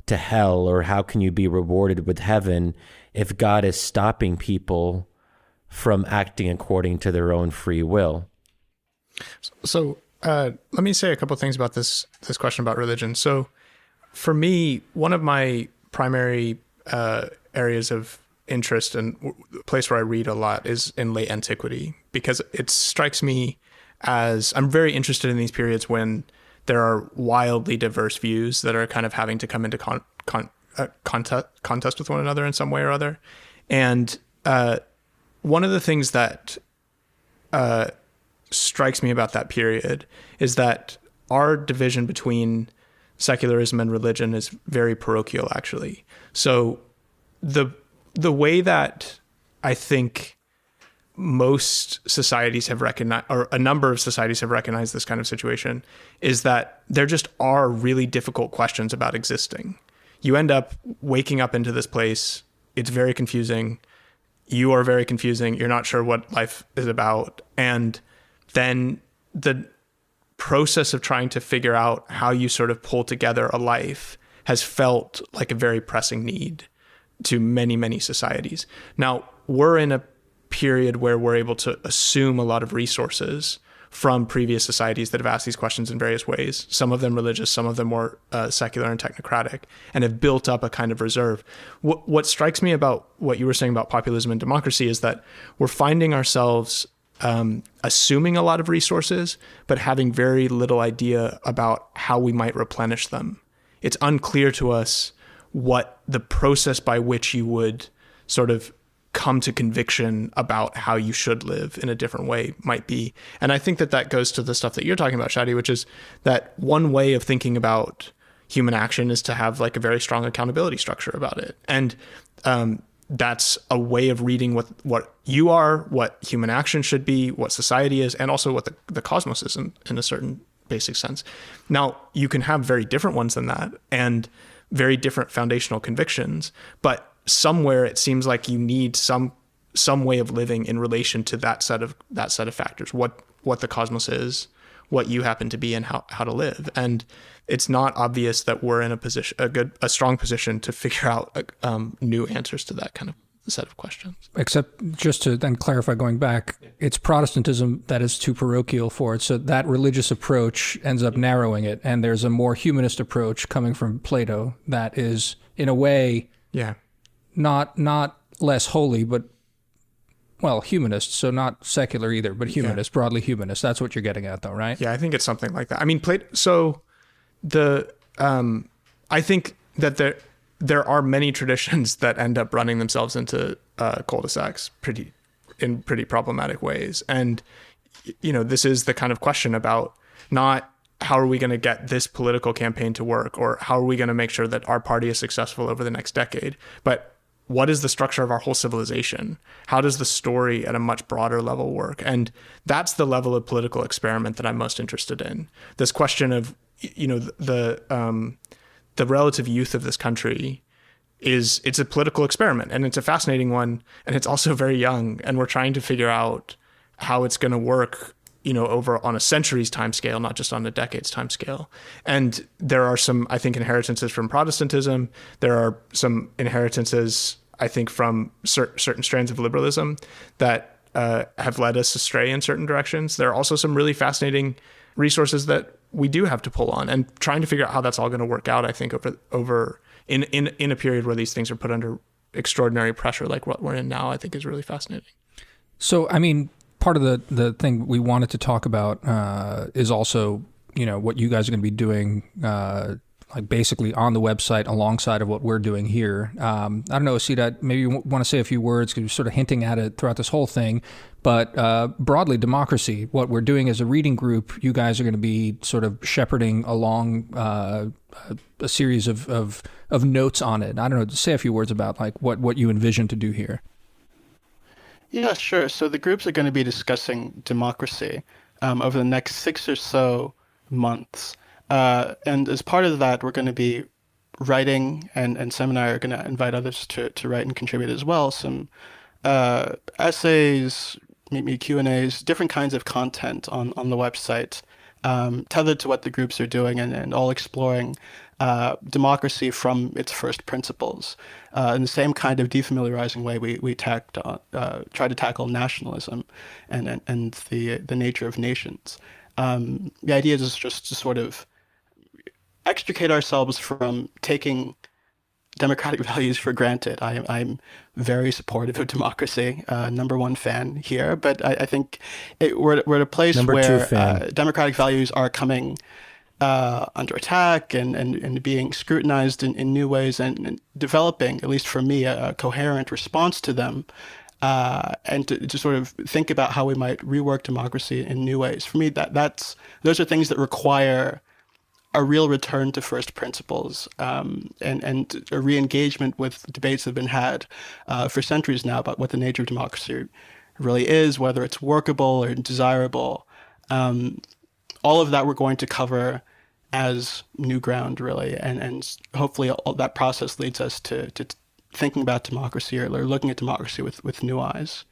Speaker 3: to hell, or how can you be rewarded with heaven if God is stopping people from acting according to their own free will?
Speaker 2: So let me say a couple of things about this question about religion. So for me, one of my primary areas of interest and the place where I read a lot is in late antiquity, because it strikes me as I'm very interested in these periods when there are wildly diverse views that are kind of having to come into contest with one another in some way or other. And one of the things that strikes me about that period is that our division between secularism and religion is very parochial, actually. So the way that I think most societies have recognized, or a number of societies have recognized this kind of situation, is that there just are really difficult questions about existing. You end up waking up into this place. It's very confusing. You are very confusing. You're not sure what life is about. And then the process of trying to figure out how you sort of pull together a life has felt like a very pressing need to many, many societies. Now, we're in a period where we're able to assume a lot of resources from previous societies that have asked these questions in various ways, some of them religious, some of them more secular and technocratic, and have built up a kind of reserve. What strikes me about what you were saying about populism and democracy is that we're finding ourselves assuming a lot of resources, but having very little idea about how we might replenish them. It's unclear to us what the process by which you would sort of come to conviction about how you should live in a different way might be. And I think that goes to the stuff that you're talking about, Shadi, which is that one way of thinking about human action is to have like a very strong accountability structure about it. And that's a way of reading what you are, what human action should be, what society is, and also what the cosmos is in a certain basic sense. Now, you can have very different ones than that and very different foundational convictions, but somewhere it seems like you need some way of living in relation to that set of factors, what the cosmos is, what you happen to be, and how to live. And it's not obvious that we're in a strong position to figure out new answers to that kind of set of questions.
Speaker 1: Except just to then clarify, going back, it's Protestantism that is too parochial for it. So that religious approach ends up narrowing it. And there's a more humanist approach coming from Plato that is, in a way, not less holy, but, well, humanist. So not secular either, but humanist, broadly humanist. That's what you're getting at, though, right?
Speaker 2: Yeah, I think it's something like that. I mean, I think that there are many traditions that end up running themselves into cul-de-sacs in pretty problematic ways. And, this is the kind of question about not how are we going to get this political campaign to work, or how are we going to make sure that our party is successful over the next decade, but what is the structure of our whole civilization? How does the story at a much broader level work? And that's the level of political experiment that I'm most interested in. This question of, the relative youth of this country it's a political experiment, and it's a fascinating one, and it's also very young, and we're trying to figure out how it's going to work, over on a century's time scale, not just on a decade's time scale. And there are some, I think, inheritances from Protestantism. There are some inheritances, I think, from certain strands of liberalism that have led us astray in certain directions. There are also some really fascinating resources that we do have to pull on, and trying to figure out how that's all going to work out, I think, over in a period where these things are put under extraordinary pressure like what we're in now, I think is really fascinating.
Speaker 1: So, I mean, part of the thing we wanted to talk about is also, what you guys are going to be doing, like basically on the website alongside of what we're doing here. I don't know, Osita, maybe you want to say a few words, because you're sort of hinting at it throughout this whole thing. But broadly, democracy, what we're doing as a reading group, you guys are going to be sort of shepherding along a series of notes on it. I don't know, say a few words about like what you envision to do here.
Speaker 4: Yeah, sure. So the groups are going to be discussing democracy over the next 6 or so months. And as part of that, we're going to be writing, and Sam and I are going to invite others to write and contribute as well, some essays, maybe Q&As, different kinds of content on the website tethered to what the groups are doing, and all exploring democracy from its first principles. In the same kind of defamiliarizing way we try to tackle nationalism and the nature of nations. The idea is just to sort of extricate ourselves from taking democratic values for granted. I'm very supportive of democracy, number one fan here, but I think we're at a place where democratic values are coming under attack and being scrutinized in new ways, and developing, at least for me, a coherent response to them, and to sort of think about how we might rework democracy in new ways. For me, those are things that require a real return to first principles, and a re-engagement with debates that have been had for centuries now about what the nature of democracy really is, whether it's workable or desirable. All of that we're going to cover as new ground, really, and hopefully all that process leads us to thinking about democracy, or looking at democracy with new eyes.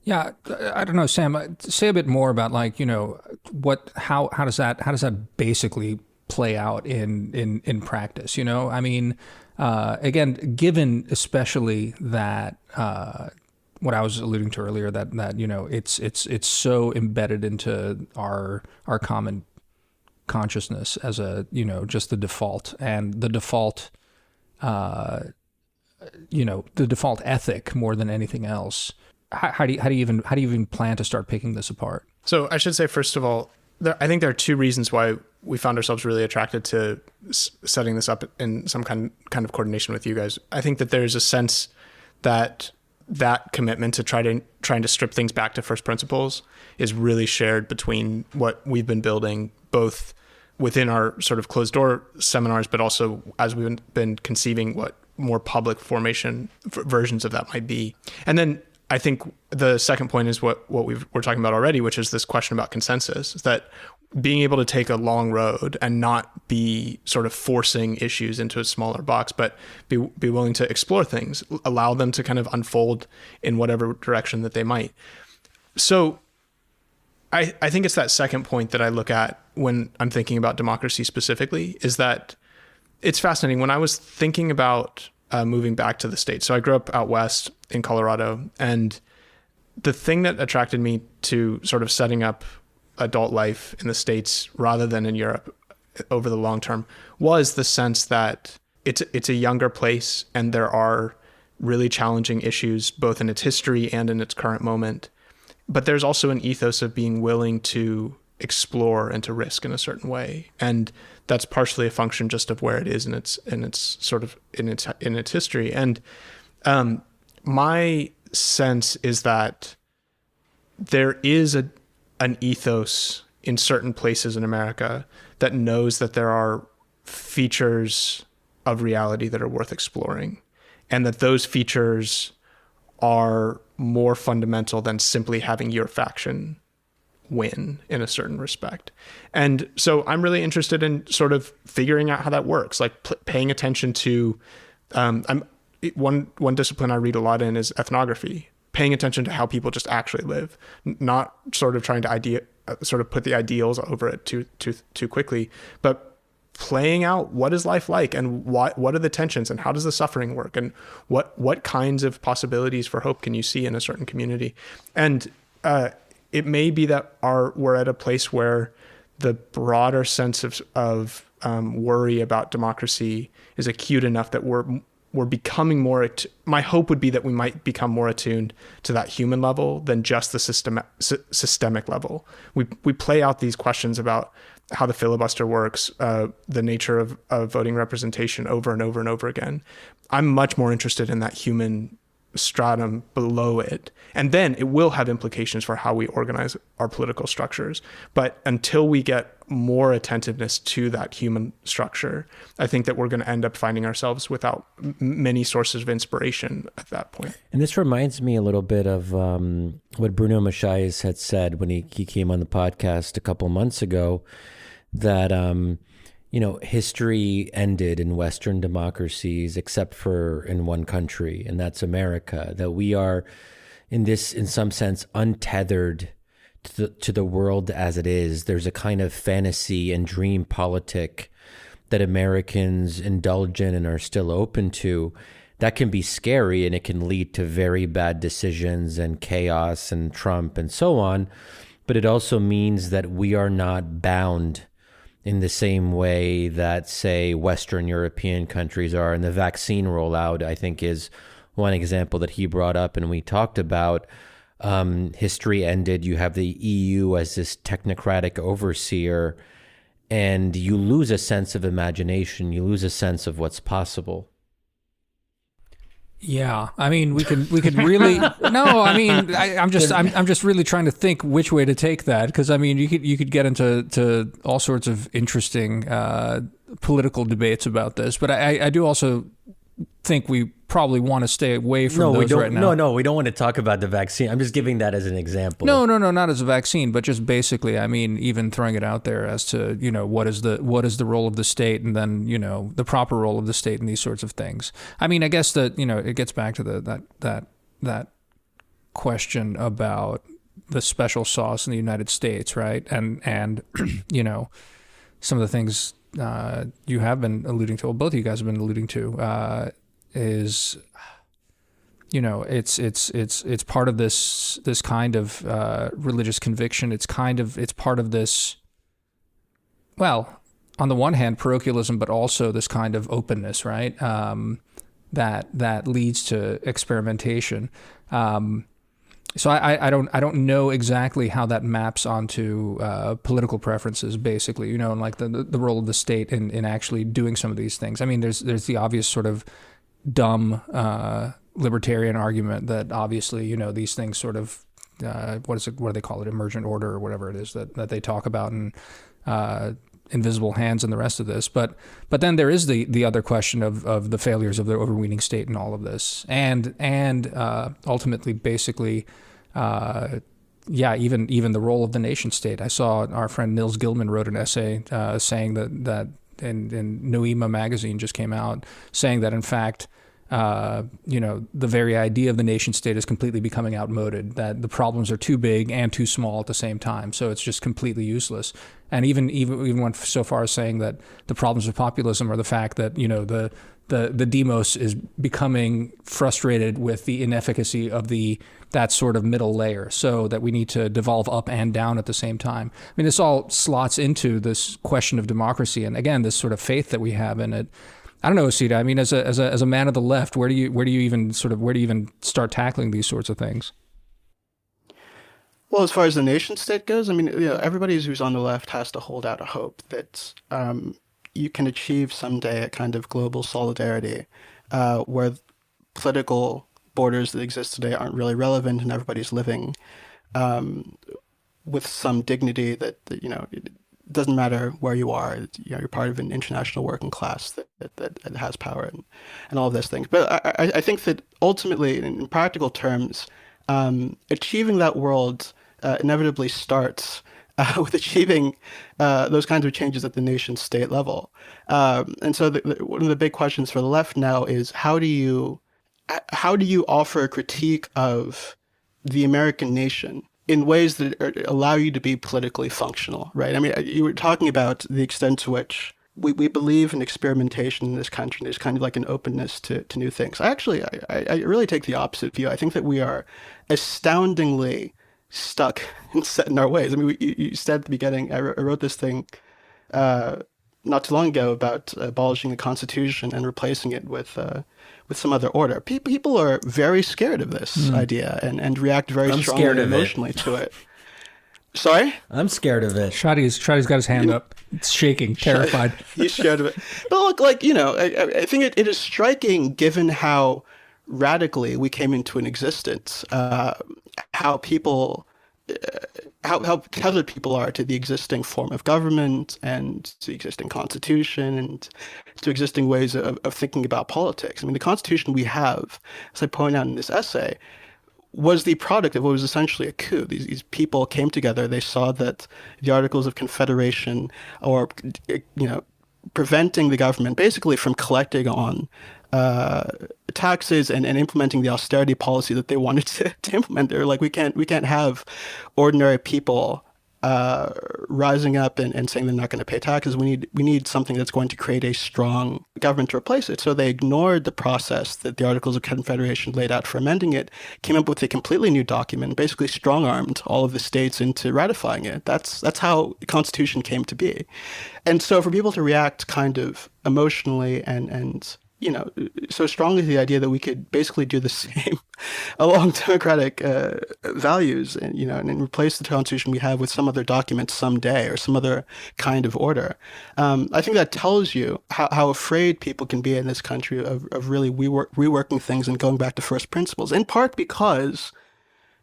Speaker 1: Yeah, I don't know, Sam. Say a bit more about, like, how does that basically play out in practice? I mean, again, given especially that what I was alluding to earlier, that it's so embedded into our common consciousness as just the default, and the default the default ethic more than anything else. How do you even plan to start picking this apart?
Speaker 2: So I should say, first of all, I think there are two reasons why we found ourselves really attracted to setting this up in some kind of coordination with you guys. I think that there's a sense that commitment to trying to strip things back to first principles is really shared between what we've been building, both within our sort of closed door seminars, but also as we've been conceiving what more public formation versions of that might be. And then I think the second point is what we're talking about already, which is this question about consensus, is that being able to take a long road and not be sort of forcing issues into a smaller box, but be willing to explore things, allow them to kind of unfold in whatever direction that they might. So I think it's that second point that I look at when I'm thinking about democracy specifically, is that it's fascinating. When I was thinking about moving back to the States, so I grew up out west in Colorado, and the thing that attracted me to sort of setting up adult life in the States rather than in Europe over the long term was the sense that it's a younger place, and there are really challenging issues both in its history and in its current moment. But there's also an ethos of being willing to explore and to risk in a certain way, and that's partially a function just of where it is in its history. And my sense is that there is an ethos in certain places in America that knows that there are features of reality that are worth exploring, and that those features are more fundamental than simply having your faction win in a certain respect. And so I'm really interested in sort of figuring out how that works, like paying attention to one discipline I read a lot in is ethnography, paying attention to how people just actually live, not sort of trying to put the ideals over it too quickly, but playing out what is life like, and what are the tensions, and how does the suffering work, and what kinds of possibilities for hope can you see in a certain community. And it may be that we're at a place where the broader sense of worry about democracy is acute enough that we're becoming more. My hope would be that we might become more attuned to that human level than just the systemic level. We play out these questions about how the filibuster works, the nature of voting representation over and over and over again. I'm much more interested in that human stratum below it. And then it will have implications for how we organize our political structures. But until we get more attentiveness to that human structure, I think that we're going to end up finding ourselves without many sources of inspiration at that point.
Speaker 3: And this reminds me a little bit of what Bruno Machias had said when he came on the podcast a couple months ago, that history ended in Western democracies except for in one country, and that's America, that we are in some sense untethered to the world as it is. There's a kind of fantasy and dream politic that Americans indulge in and are still open to. That can be scary, and it can lead to very bad decisions and chaos and Trump and so on. But it also means that we are not bound in the same way that, say, Western European countries are. And the vaccine rollout, I think, is one example that he brought up and we talked about. History ended. You have the EU as this technocratic overseer, and you lose a sense of imagination. You lose a sense of what's possible.
Speaker 1: Yeah, I mean, we could really no. I mean, I'm just really trying to think which way to take that, because I mean, you could get into all sorts of interesting political debates about this, but I do also think we probably want to stay away from those right now.
Speaker 3: No, we don't want to talk about the vaccine. I'm just giving that as an example.
Speaker 1: No, not as a vaccine, but just basically, I mean, even throwing it out there as to, what is the role of the state, and then, the proper role of the state in these sorts of things. I mean, I guess that, it gets back to that question about the special sauce in the United States, right? And some of the things you have been alluding to, well, both of you guys have been alluding to, is, it's part of this kind of religious conviction. It's part of this, well, on the one hand, parochialism, but also this kind of openness, right? That leads to experimentation. So I don't know exactly how that maps onto political preferences, basically, and like the role of the state in actually doing some of these things. I mean, there's the obvious sort of dumb libertarian argument that obviously, these things sort of what do they call it, emergent order or whatever it is that they talk about, and invisible hands and the rest of this. But then there is the other question of the failures of the overweening state in all of this, and ultimately, basically, even the role of the nation state. I saw our friend Nils Gilman wrote an essay saying that in Noema magazine just came out, saying that in fact, the very idea of the nation state is completely becoming outmoded, that the problems are too big and too small at the same time. So it's just completely useless. And even went so far as saying that the problems of populism are the fact that, the demos is becoming frustrated with the inefficacy of that sort of middle layer, so that we need to devolve up and down at the same time. I mean, this all slots into this question of democracy, and again, this sort of faith that we have in it. I don't know, Osita. I mean, as a man of the left, where do you even start tackling these sorts of things?
Speaker 4: Well, as far as the nation state goes, I mean, everybody who's on the left has to hold out a hope that you can achieve someday a kind of global solidarity where political borders that exist today aren't really relevant, and everybody's living with some dignity that it doesn't matter where you are. You're part of an international working class that has power and all of those things. But I think that ultimately, in practical terms, achieving that world inevitably starts with achieving those kinds of changes at the nation state level. And so one of the big questions for the left now is how do you offer a critique of the American nation in ways that allow you to be politically functional, right? I mean, you were talking about the extent to which we believe in experimentation in this country. There's kind of like an openness to new things. I really take the opposite view. I think that we are astoundingly stuck and set in our ways. I mean, you said at the beginning, I wrote this thing not too long ago about abolishing the Constitution and replacing it with some other order. People are very scared of this idea and react very strongly and emotionally to it. Sorry?
Speaker 3: I'm scared of it.
Speaker 1: Shadi's got his hand up. It's shaking, terrified.
Speaker 4: He's scared of it. But look, I think it is striking, given how radically we came into an existence, how tethered people are to the existing form of government and to the existing constitution and to existing ways of thinking about politics. I mean, the constitution we have, as I point out in this essay, was the product of what was essentially a coup. These people came together. They saw that the Articles of Confederation, or preventing the government basically from collecting on taxes and implementing the austerity policy that they wanted to implement. They're like, we can't have ordinary people rising up and saying they're not going to pay taxes. We need something that's going to create a strong government to replace it. So they ignored the process that the Articles of Confederation laid out for amending it, came up with a completely new document, basically strong-armed all of the states into ratifying it. That's how the Constitution came to be. And so for people to react kind of emotionally and so strongly to the idea that we could basically do the same along democratic values and replace the Constitution we have with some other document someday or some other kind of order. I think that tells you how afraid people can be in this country of really reworking things and going back to first principles, in part because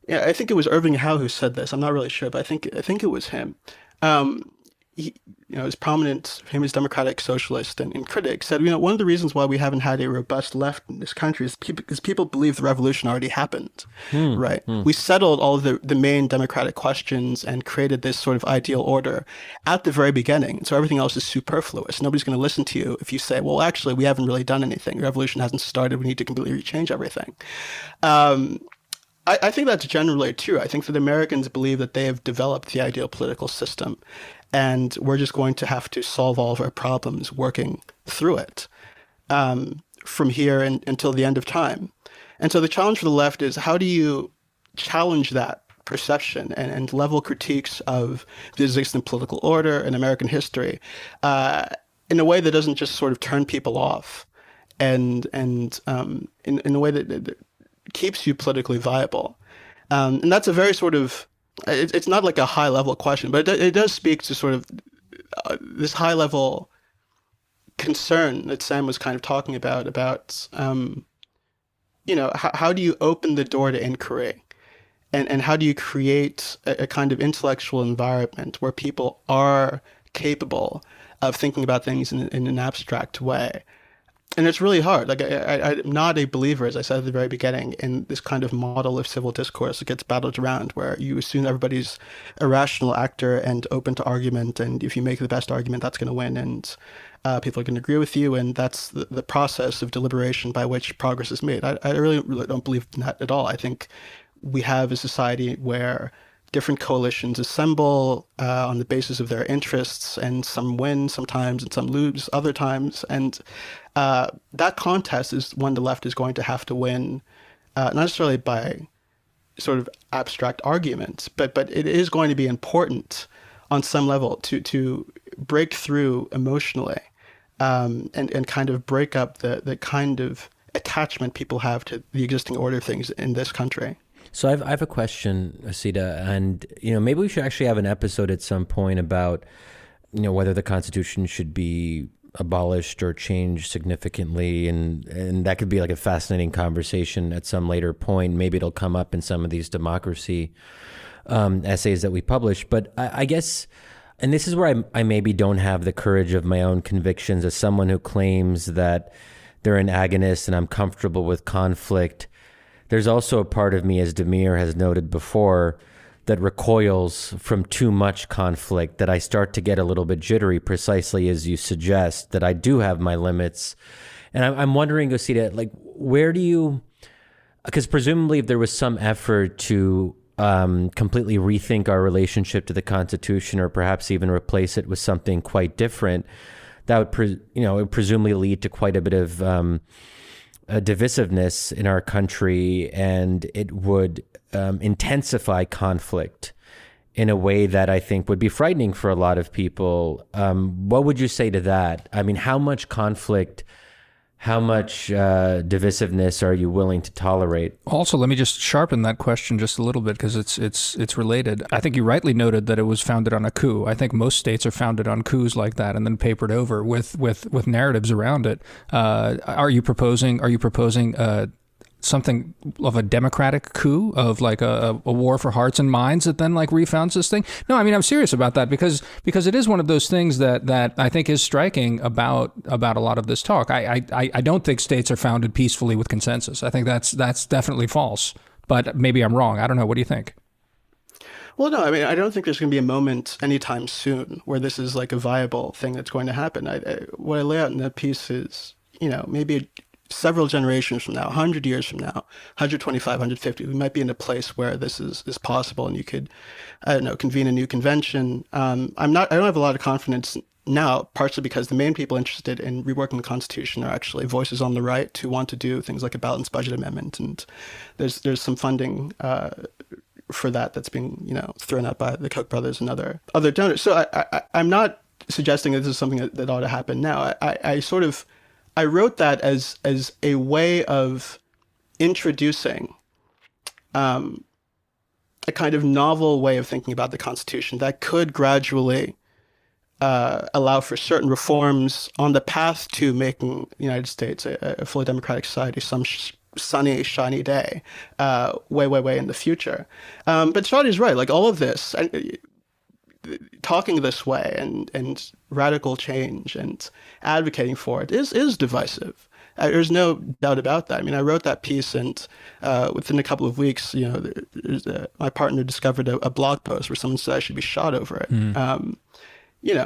Speaker 4: I think it was Irving Howe who said this. I'm not really sure, but I think it was him. He, his prominent, famous democratic socialist and critic said, one of the reasons why we haven't had a robust left in this country is because people believe the revolution already happened, right? We settled all of the main democratic questions and created this sort of ideal order at the very beginning. So everything else is superfluous. Nobody's going to listen to you if you say, well, actually, we haven't really done anything. The revolution hasn't started. We need to completely change everything. I think that's generally true. I think that Americans believe that they have developed the ideal political system, and we're just going to have to solve all of our problems working through it from here until the end of time. And so the challenge for the left is, how do you challenge that perception and level critiques of the existing political order and American history in a way that doesn't just sort of turn people off and in a way that keeps you politically viable. And that's a very sort of, it's not like a high level question, but it does speak to sort of this high level concern that Sam was kind of talking about how do you open the door to inquiry, and how do you create a kind of intellectual environment where people are capable of thinking about things in an abstract way. And it's really hard. Like I'm not a believer, as I said at the very beginning, in this kind of model of civil discourse that gets battled around, where you assume everybody's a rational actor and open to argument, and if you make the best argument, that's going to win, and people are going to agree with you, and that's the process of deliberation by which progress is made. I really don't believe in that at all. I think we have a society where different coalitions assemble on the basis of their interests, and some win sometimes and some lose other times. And that contest is one the left is going to have to win, not necessarily by sort of abstract arguments, but it is going to be important on some level to break through emotionally and kind of break up the kind of attachment people have to the existing order of things in this country.
Speaker 3: So I have a question, Osita, and maybe we should actually have an episode at some point about whether the Constitution should be abolished or changed significantly, and that could be like a fascinating conversation at some later point. Maybe it'll come up in some of these democracy essays that we publish. But I guess, and this is where I maybe don't have the courage of my own convictions as someone who claims that they're an agonist and I'm comfortable with conflict. There's also a part of me, as Demir has noted before, that recoils from too much conflict, that I start to get a little bit jittery, precisely as you suggest, that I do have my limits. And I'm wondering, Osita, like, where do you, because presumably if there was some effort to completely rethink our relationship to the Constitution, or perhaps even replace it with something quite different, that would, it would presumably lead to quite a bit of divisiveness in our country, and it would intensify conflict in a way that I think would be frightening for a lot of people. What would you say to that? I mean, how much conflict, how much divisiveness are you willing to tolerate? Also,
Speaker 1: let me just sharpen that question just a little bit, because it's related. I think you rightly noted that it was founded on a coup. I think most states are founded on coups like that and then papered over with narratives around it. Are you proposing something of a democratic coup, of like a war for hearts and minds that then like refounds this thing? No, I mean, I'm serious about that, because it is one of those things that I think is striking about a lot of this talk. I don't think states are founded peacefully with consensus. I think that's definitely false, but maybe I'm wrong. I don't know. What do you think?
Speaker 4: Well, no, I mean, I don't think there's going to be a moment anytime soon where this is like a viable thing that's going to happen. What I lay out in that piece is, maybe several generations from now, 100 years from now, 125, 150, we might be in a place where this is possible, and you could, I don't know, convene a new convention. I don't have a lot of confidence now, partially because the main people interested in reworking the Constitution are actually voices on the right who want to do things like a balanced budget amendment, and there's some funding for that's being thrown out by the Koch brothers and other donors. So I'm not suggesting that this is something that ought to happen now. I wrote that as a way of introducing a kind of novel way of thinking about the Constitution that could gradually allow for certain reforms on the path to making the United States a fully democratic society some sunny, shiny day, way in the future. But Shadi's right. Like, all of this, talking this way and radical change and advocating for it is divisive. There's no doubt about that. I mean, I wrote that piece, and within a couple of weeks, my partner discovered a blog post where someone said I should be shot over it.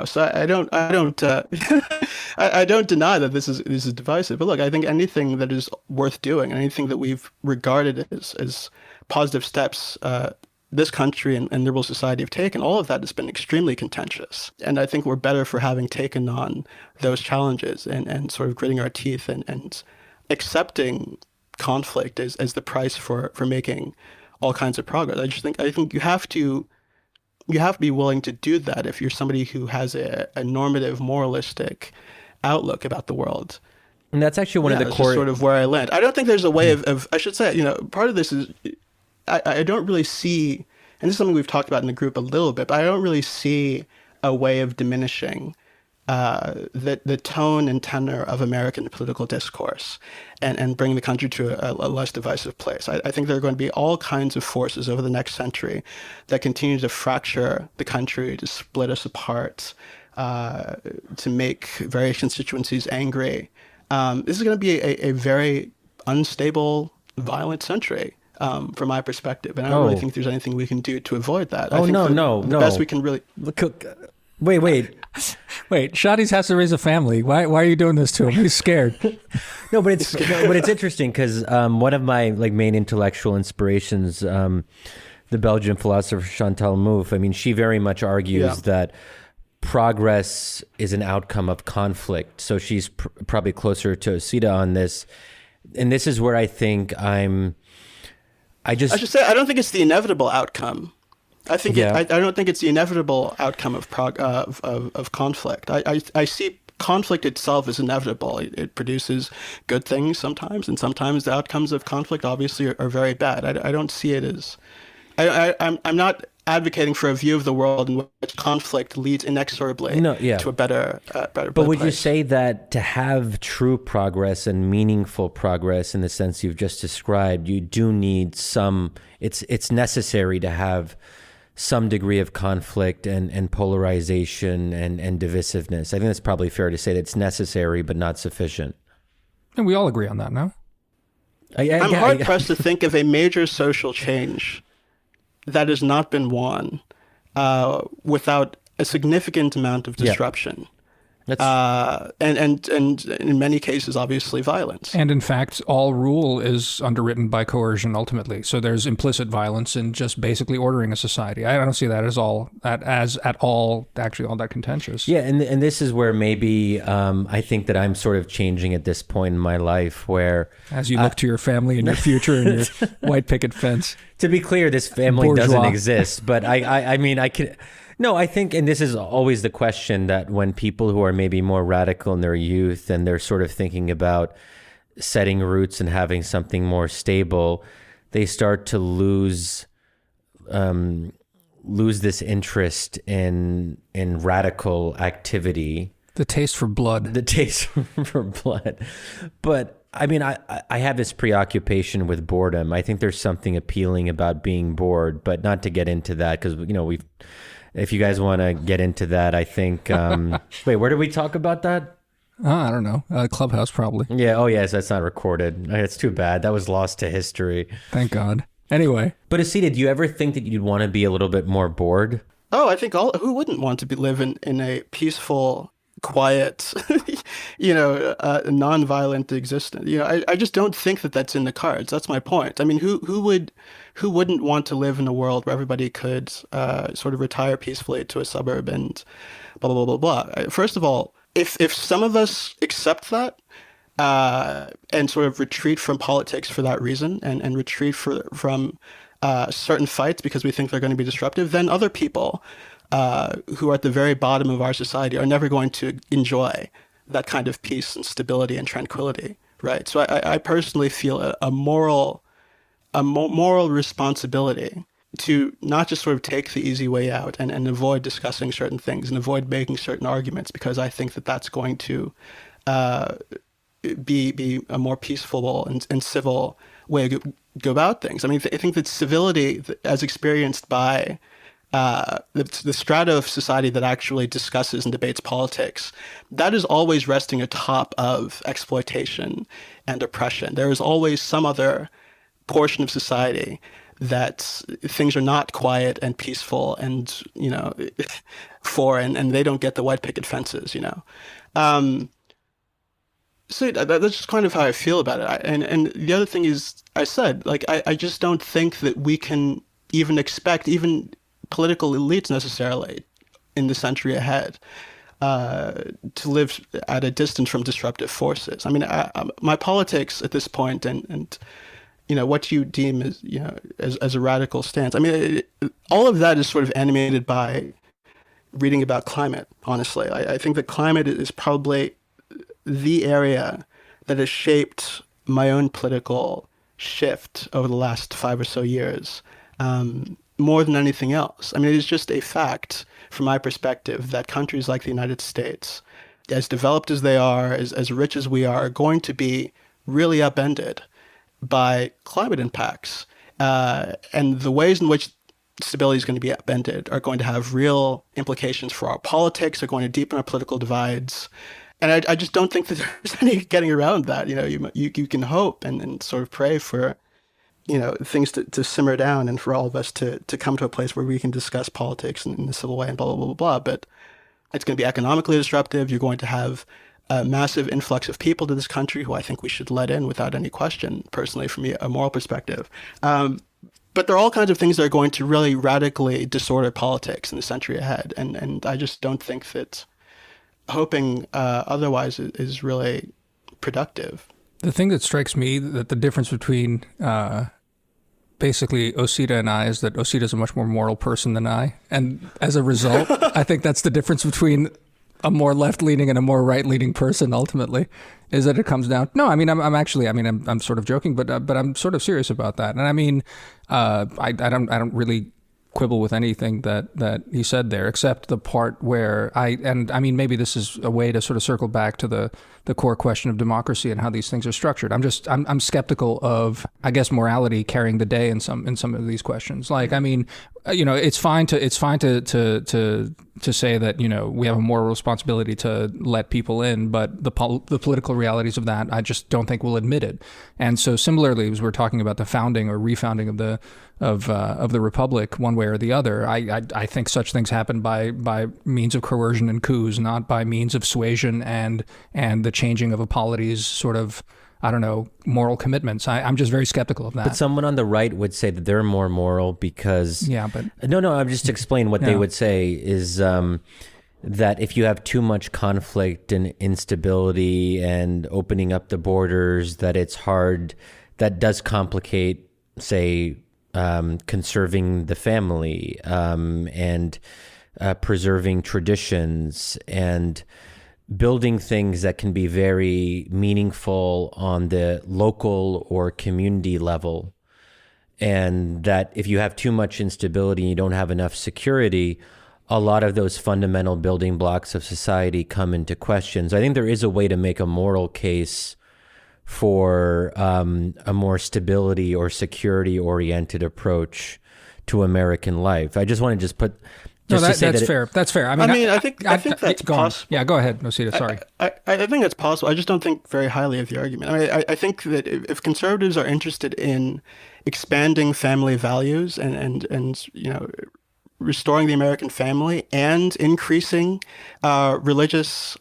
Speaker 4: So I don't I don't deny that this is divisive. But look, I think anything that is worth doing, anything that we've regarded as positive steps this country and liberal society have taken, all of that has been extremely contentious. And I think we're better for having taken on those challenges and sort of gritting our teeth and accepting conflict as the price for making all kinds of progress. I think you have to be willing to do that if you're somebody who has a normative, moralistic outlook about the world.
Speaker 3: And that's actually one of the core...
Speaker 4: Just sort of where I land. I don't think there's a way of I should say, part of this is, I don't really see, and this is something we've talked about in the group a little bit, but I don't really see a way of diminishing the tone and tenor of American political discourse and bring the country to a less divisive place. I think there are going to be all kinds of forces over the next century that continue to fracture the country, to split us apart, to make various constituencies angry. This is going to be a very unstable, violent century. From my perspective, and I don't really think there's anything we can do to avoid that. I think the best we can really
Speaker 3: Wait.
Speaker 1: Shadi's has to raise a family. Why are you doing this to him? He's scared.
Speaker 3: No, but it's interesting because one of my main intellectual inspirations, the Belgian philosopher Chantal Mouffe. I mean, she very much argues that progress is an outcome of conflict. So she's probably closer to Osita on this, and this is where I think I should say, I don't think it's the inevitable outcome. I think I don't think it's the inevitable outcome of conflict. I see conflict itself as inevitable. It produces good things sometimes, and sometimes the outcomes of conflict obviously are very bad. I don't see it as... I'm not advocating for a view of the world in which conflict leads inexorably to a better But would place. You say that to have true progress and meaningful progress in the sense you've just described, you do need it's necessary to have some degree of conflict and polarization and divisiveness? I think that's probably fair to say that it's necessary but not sufficient.
Speaker 1: And we all agree on that, no?
Speaker 4: I'm hard-pressed to think of a major social change that has not been won without a significant amount of disruption. And in many cases, obviously, violence.
Speaker 1: And in fact, all rule is underwritten by coercion ultimately. So there's implicit violence in just basically ordering a society. I don't see that as at all actually all that contentious.
Speaker 3: Yeah, and this is where maybe I think that I'm sort of changing at this point in my life where...
Speaker 1: As you look to your family and your future and your white picket fence.
Speaker 3: To be clear, this family doesn't exist, but I mean, I can... No, I think, and this is always the question, that when people who are maybe more radical in their youth and they're sort of thinking about setting roots and having something more stable, they start to lose this interest in radical activity.
Speaker 1: The taste for blood.
Speaker 3: The taste for blood. But I mean, I have this preoccupation with boredom. I think there's something appealing about being bored, but not to get into that because, if you guys want to get into that, I think... wait, where did we talk about that?
Speaker 1: I don't know. Clubhouse, probably.
Speaker 3: Yeah. Oh, yes. That's not recorded. It's too bad. That was lost to history.
Speaker 1: Thank God. Anyway.
Speaker 3: But Osita, do you ever think that you'd want to be a little bit more bored?
Speaker 4: Oh, I think who wouldn't want to live in a peaceful, quiet, non-violent existence. I just don't think that that's in the cards. That's my point. I mean, who wouldn't want to live in a world where everybody could sort of retire peacefully to a suburb and blah, blah, blah, blah, blah. First of all, if some of us accept that and sort of retreat from politics for that reason and retreat from certain fights because we think they're going to be disruptive, then other people who are at the very bottom of our society are never going to enjoy that kind of peace and stability and tranquility, right? So I personally feel a moral responsibility to not just sort of take the easy way out and avoid discussing certain things and avoid making certain arguments, because I think that that's going to be a more peaceful and civil way to go about things. I mean, I think that civility, as experienced by the strata of society that actually discusses and debates politics, that is always resting atop of exploitation and oppression. There is always some other portion of society that things are not quiet and peaceful and, and they don't get the white picket fences, So that's just kind of how I feel about it. And the other thing is, I said, like, I just don't think that we can even expect even political elites necessarily in the century ahead to live at a distance from disruptive forces. I mean, my politics at this point and what you deem as a radical stance. I mean, all of that is sort of animated by reading about climate, honestly. I think that climate is probably the area that has shaped my own political shift over the last 5 or so years, more than anything else. I mean, it is just a fact from my perspective that countries like the United States, as developed as they are, as rich as we are going to be really upended by climate impacts. And the ways in which stability is going to be upended are going to have real implications for our politics, are going to deepen our political divides. And I just don't think that there's any getting around that. You can hope and sort of pray for, things to simmer down and for all of us to come to a place where we can discuss politics in a civil way and blah, blah, blah, blah, blah. But it's going to be economically disruptive. You're going to have a massive influx of people to this country who I think we should let in without any question, personally, from a moral perspective. But there are all kinds of things that are going to really radically disorder politics in the century ahead. And I just don't think that hoping otherwise is really productive.
Speaker 1: The thing that strikes me, that the difference between basically Osita and I, is that Osita is a much more moral person than I. And as a result, I think that's the difference between a more left-leaning and a more right-leaning person ultimately, is that it comes down. No, I mean, I'm sort of joking, but I'm sort of serious about that. And I mean, I don't really quibble with anything that he said there, except the part where maybe this is a way to sort of circle back to the core question of democracy and how these things are structured. I'm skeptical of, I guess, morality carrying the day in some of these questions. Like, I mean, it's fine to say that, we have a moral responsibility to let people in, but the political realities of that, I just don't think we'll admit it. And so similarly, as we're talking about the founding or refounding of the republic, one way or the other, I think such things happen by means of coercion and coups, not by means of suasion and the changing of a polity's sort of, I don't know, moral commitments. I'm just very skeptical of that.
Speaker 3: But someone on the right would say that they're more moral because...
Speaker 1: Yeah, but...
Speaker 3: No, I'm just explaining what they would say is that if you have too much conflict and instability and opening up the borders, that it's hard, that does complicate, say, conserving the family and preserving traditions and building things that can be very meaningful on the local or community level. And that if you have too much instability and you don't have enough security, a lot of those fundamental building blocks of society come into question. So I think there is a way to make a moral case for a more stability or security oriented approach to American life. I just want to put...
Speaker 1: That's fair. That's fair.
Speaker 4: I think that's possible.
Speaker 1: Yeah, go ahead, Osita. Sorry.
Speaker 4: I think that's possible. I just don't think very highly of the argument. I mean, I think that if conservatives are interested in expanding family values and restoring the American family and increasing religious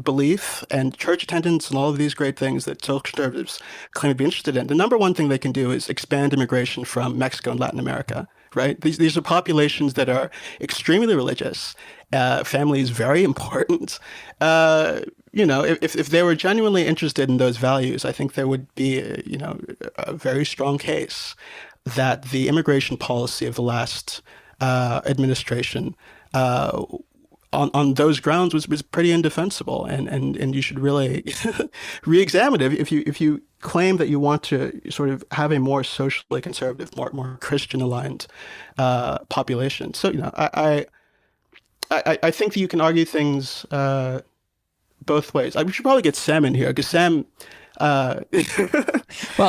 Speaker 4: belief and church attendance and all of these great things that social conservatives claim to be interested in, the number one thing they can do is expand immigration from Mexico and Latin America, right? These are populations that are extremely religious. Family is very important. If they were genuinely interested in those values, I think there would be, a very strong case that the immigration policy of the last administration on those grounds was pretty indefensible, and you should really re-examine it if you claim that you want to sort of have a more socially conservative, more Christian aligned population. So I think that you can argue things both ways. We should probably get Sam in here because Sam.
Speaker 1: Well,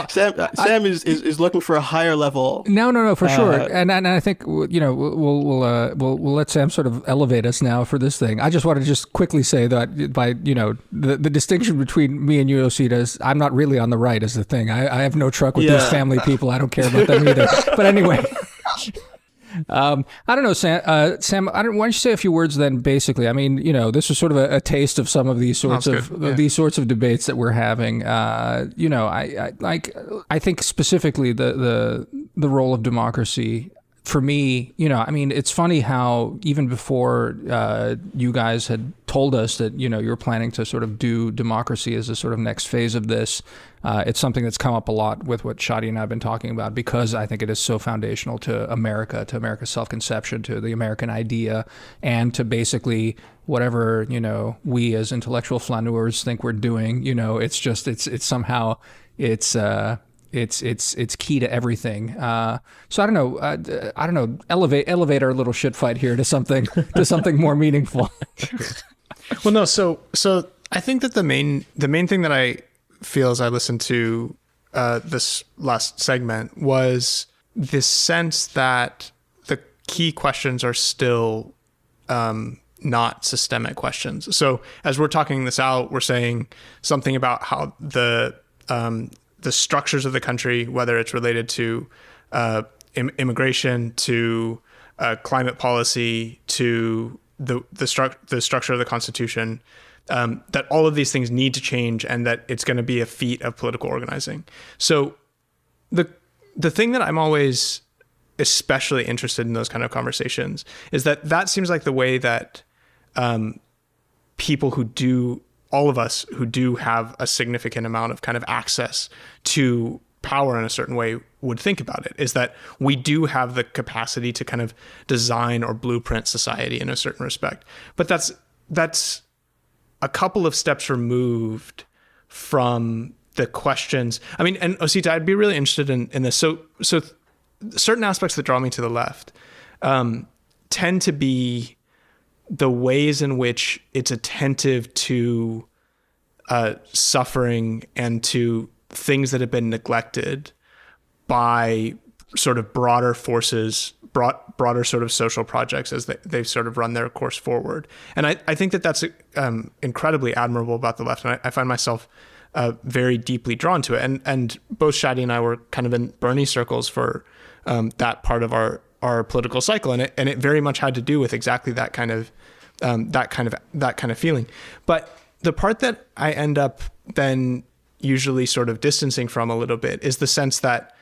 Speaker 4: Sam is looking for a higher level.
Speaker 1: No, for sure. And I think we'll let Sam sort of elevate us now for this thing. I just want to just quickly say that by the distinction between me and you, Osita, is I'm not really on the right is the thing. I have no truck with these family people. I don't care about them either. But anyway. I don't know, Sam. Why don't you say a few words then? Basically, I mean, this was sort of a taste of some of these sorts these sorts of debates that we're having. I think specifically the role of democracy. For me, I mean, it's funny how even before you guys had told us that, you're planning to sort of do democracy as a sort of next phase of this, it's something that's come up a lot with what Shadi and I have been talking about, because I think it is so foundational to America's self-conception, to the American idea, and to basically whatever, we as intellectual flaneurs think we're doing. It's somehow it's key to everything. So I don't know. Elevate our little shit fight here to something more meaningful.
Speaker 2: Well, no. So I think that the main thing that I feel as I listened to this last segment was this sense that the key questions are still not systemic questions. So as we're talking this out, we're saying something about how the structures of the country, whether it's related to immigration, to climate policy, to the structure of the Constitution, that all of these things need to change, and that it's going to be a feat of political organizing. So the thing that I'm always especially interested in those kind of conversations is that seems like the way that people all of us who do have a significant amount of kind of access to power in a certain way would think about it, is that we do have the capacity to kind of design or blueprint society in a certain respect. But that's a couple of steps removed from the questions. I mean, and Osita, I'd be really interested in this. So certain aspects that draw me to the left tend to be the ways in which it's attentive to suffering and to things that have been neglected by sort of broader forces, broader sort of social projects as they've sort of run their course forward. And I think that's incredibly admirable about the left. And I find myself very deeply drawn to it. And both Shadi and I were kind of in Bernie circles for that part of our political cycle. And it very much had to do with exactly that kind of feeling. But the part that I end up then usually sort of distancing from a little bit is the sense that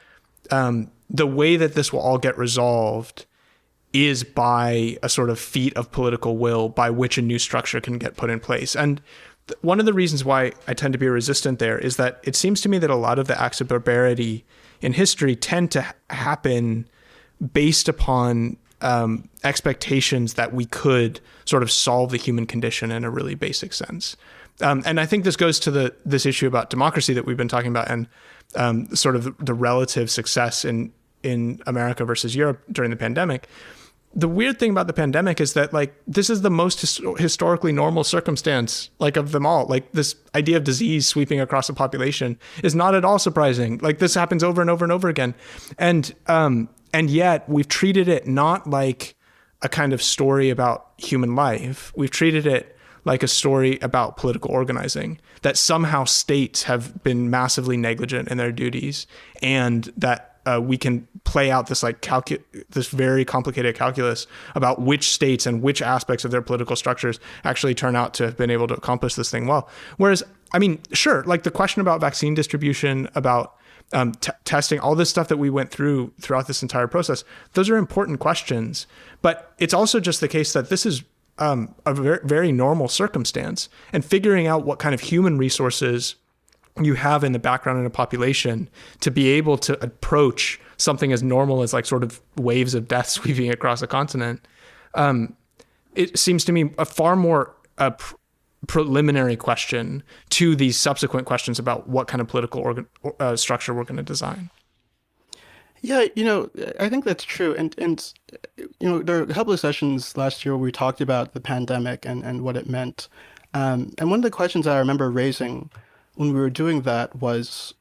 Speaker 2: the way that this will all get resolved is by a sort of feat of political will by which a new structure can get put in place. And one of the reasons why I tend to be resistant there is that it seems to me that a lot of the acts of barbarity in history tend to happen based upon expectations that we could sort of solve the human condition in a really basic sense. And I think this goes to this issue about democracy that we've been talking about, and sort of the relative success in America versus Europe during the pandemic. The weird thing about the pandemic is that, like, this is the most historically normal circumstance, like, of them all. Like, this idea of disease sweeping across a population is not at all surprising. Like, this happens over and over and over again. And yet we've treated it not like a kind of story about human life. We've treated it like a story about political organizing, that somehow states have been massively negligent in their duties, and that we can play out this this very complicated calculus about which states and which aspects of their political structures actually turn out to have been able to accomplish this thing well. Whereas, I mean, sure, like the question about vaccine distribution, about testing, all this stuff that we went through throughout this entire process, those are important questions. But it's also just the case that this is a very, very normal circumstance, and figuring out what kind of human resources you have in the background in a population to be able to approach something as normal as like sort of waves of death sweeping across a continent, it seems to me a far more preliminary question to these subsequent questions about what kind of political structure we're going to design.
Speaker 4: Yeah, I think that's true. And there were a couple of sessions last year where we talked about the pandemic and what it meant. And one of the questions I remember raising when we were doing that was,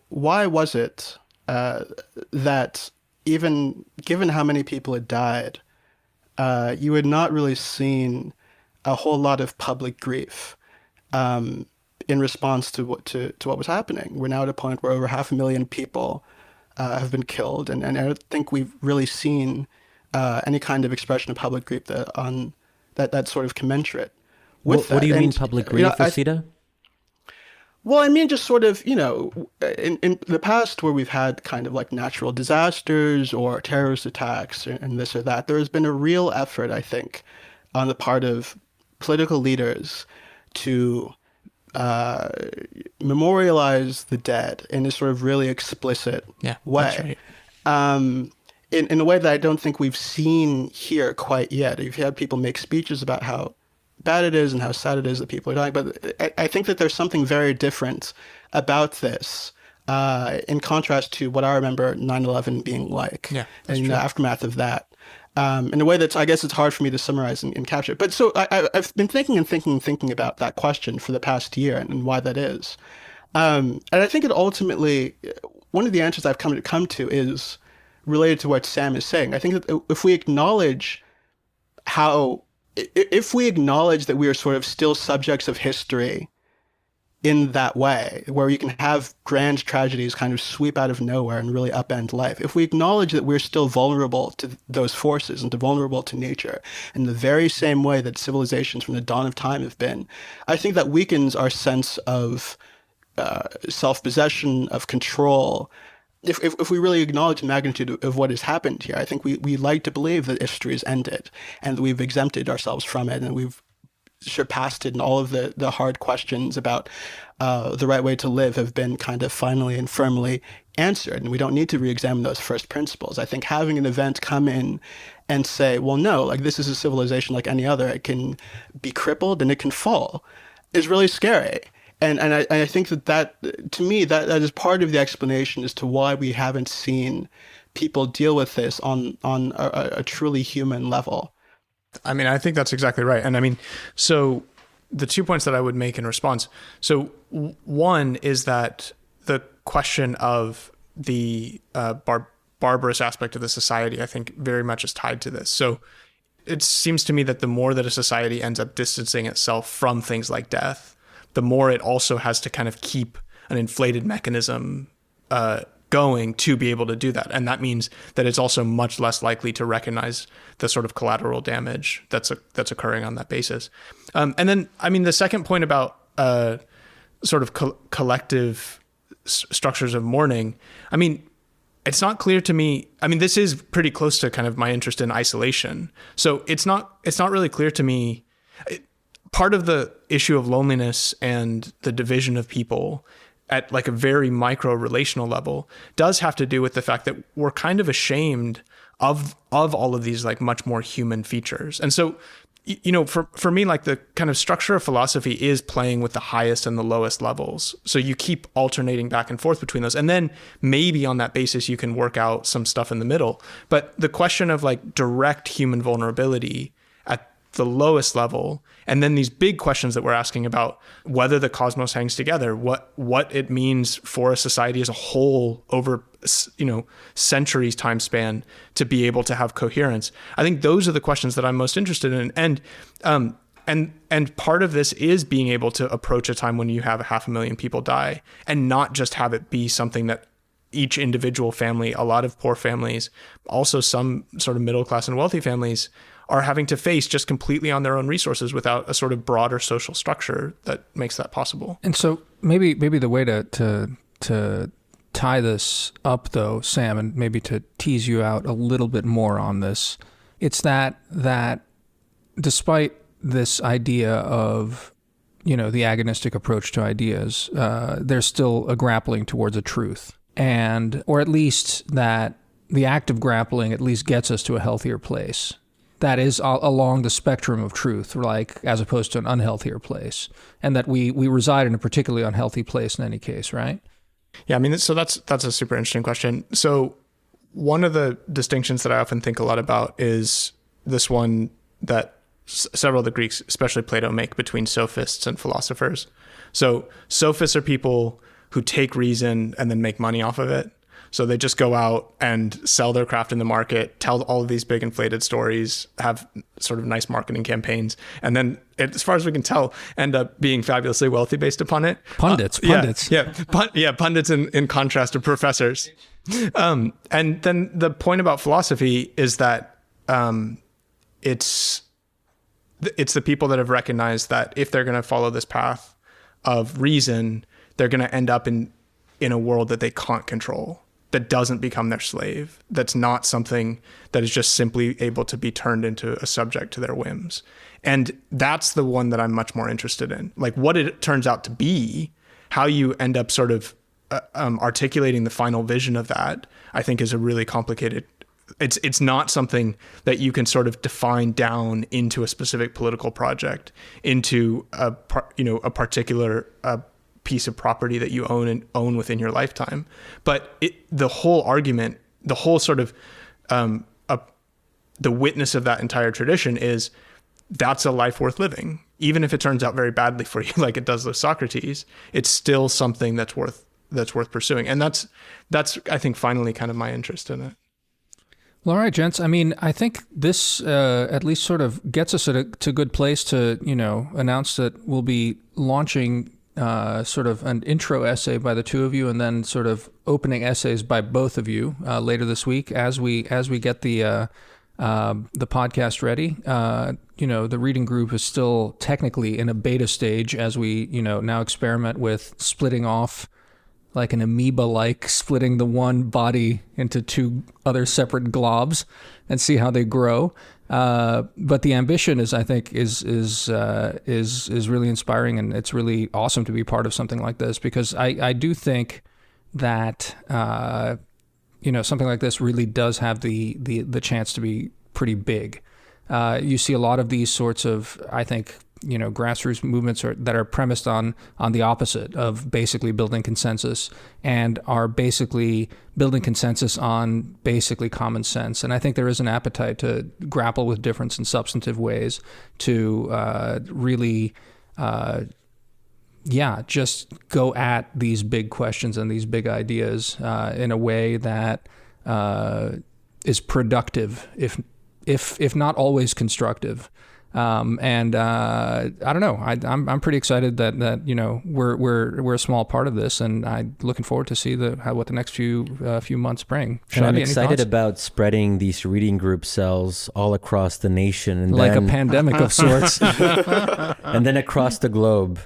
Speaker 4: why was it that even given how many people had died, you had not really seen a whole lot of public grief in response to what was happening? We're now at a point where over 500,000 people have been killed, and I don't think we've really seen any kind of expression of public grief that's sort of commensurate with that.
Speaker 3: What do you mean public grief, Osita?
Speaker 4: Well, I mean, just sort of, in the past where we've had kind of like natural disasters or terrorist attacks and this or that, there has been a real effort, I think, on the part of political leaders to memorialize the dead in a sort of really explicit way. That's right. In a way that I don't think we've seen here quite yet. You've had people make speeches about how bad it is and how sad it is that people are dying, but I think that there's something very different about this in contrast to what I remember 9/11 being like and the aftermath of that. In a way that's, I guess it's hard for me to summarize and capture. But so I've been thinking about that question for the past year and why that is. And I think it ultimately, one of the answers I've come to is related to what Sam is saying. I think that if we acknowledge that we are sort of still subjects of history in that way, where you can have grand tragedies kind of sweep out of nowhere and really upend life. If we acknowledge that we're still vulnerable to those forces and vulnerable to nature in the very same way that civilizations from the dawn of time have been, I think that weakens our sense of self-possession, of control. If we really acknowledge the magnitude of what has happened here, I think we like to believe that history is ended and that we've exempted ourselves from it and we've surpassed it, and all of the hard questions about the right way to live have been kind of finally and firmly answered, and we don't need to re-examine those first principles. I think having an event come in and say, well, no, like this is a civilization like any other, it can be crippled and it can fall, is really scary. And I think that to me, that is part of the explanation as to why we haven't seen people deal with this on a truly human level.
Speaker 2: I mean, I think that's exactly right. And I mean, so the 2 points that I would make in response. So one is that the question of the barbarous aspect of the society, I think very much is tied to this. So it seems to me that the more that a society ends up distancing itself from things like death, the more it also has to kind of keep an inflated mechanism going to be able to do that. And that means that it's also much less likely to recognize the sort of collateral damage that's occurring on that basis. And then, I mean, the second point about sort of collective structures of mourning, I mean, it's not clear to me. I mean, this is pretty close to kind of my interest in isolation. So it's not really clear to me. Part of the issue of loneliness and the division of people at like a very micro relational level does have to do with the fact that we're kind of ashamed of all of these like much more human features. And so, for me, like the kind of structure of philosophy is playing with the highest and the lowest levels. So you keep alternating back and forth between those. And then maybe on that basis, you can work out some stuff in the middle. But the question of like direct human vulnerability at the lowest level, and then these big questions that we're asking about whether the cosmos hangs together, what it means for a society as a whole over centuries time span to be able to have coherence. I think those are the questions that I'm most interested in, and part of this is being able to approach a time when you have 500,000 people die and not just have it be something that each individual family, a lot of poor families, also some sort of middle class and wealthy families, are having to face just completely on their own resources without a sort of broader social structure that makes that possible.
Speaker 1: And so maybe the way to tie this up, though, Sam, and maybe to tease you out a little bit more on this, it's that despite this idea of, the agonistic approach to ideas, there's still a grappling towards a truth, or at least that the act of grappling at least gets us to a healthier place. That is along the spectrum of truth, like as opposed to an unhealthier place, and that we reside in a particularly unhealthy place in any case, right?
Speaker 2: Yeah, I mean, so that's a super interesting question. So one of the distinctions that I often think a lot about is this one that several of the Greeks, especially Plato, make between sophists and philosophers. So sophists are people who take reason and then make money off of it. So they just go out and sell their craft in the market, tell all of these big inflated stories, have sort of nice marketing campaigns, and then, as far as we can tell, end up being fabulously wealthy based upon it.
Speaker 1: Pundits.
Speaker 2: Pundits in contrast to professors. And then the point about philosophy is that it's the people that have recognized that if they're going to follow this path of reason, they're going to end up in a world that they can't control, that doesn't become their slave, that's not something that is just simply able to be turned into a subject to their whims. And that's the one that I'm much more interested in. Like what it turns out to be, how you end up sort of articulating the final vision of that, I think is a really complicated. It's not something that you can sort of define down into a specific political project, into a particular piece of property that you own within your lifetime. But the whole argument, the whole sort of the witness of that entire tradition is that's a life worth living. Even if it turns out very badly for you, like it does with Socrates, it's still something that's worth pursuing. And that's I think finally kind of my interest in it.
Speaker 1: Well, all right, gents. I mean, I think this at least sort of gets us to a good place to, announce that we'll be launching sort of an intro essay by the two of you, and then sort of opening essays by both of you later this week as we get the podcast ready. The reading group is still technically in a beta stage as we now experiment with splitting off like an amoeba, splitting the one body into two other separate globs and see how they grow. But the ambition is really inspiring, and it's really awesome to be part of something like this, because I do think that something like this really does have the chance to be pretty big. You see a lot of these sorts of, I think, grassroots movements that are premised on the opposite of basically building consensus, and are basically building consensus on basically common sense. And I think there is an appetite to grapple with difference in substantive ways to really, just go at these big questions and these big ideas in a way that is productive, if not always constructive. I don't know. I'm pretty excited that we're a small part of this, and I'm looking forward to see what the next few months bring.
Speaker 3: And I'm excited about spreading these reading group cells all across the nation, and
Speaker 1: like a pandemic of sorts,
Speaker 3: and then across the globe.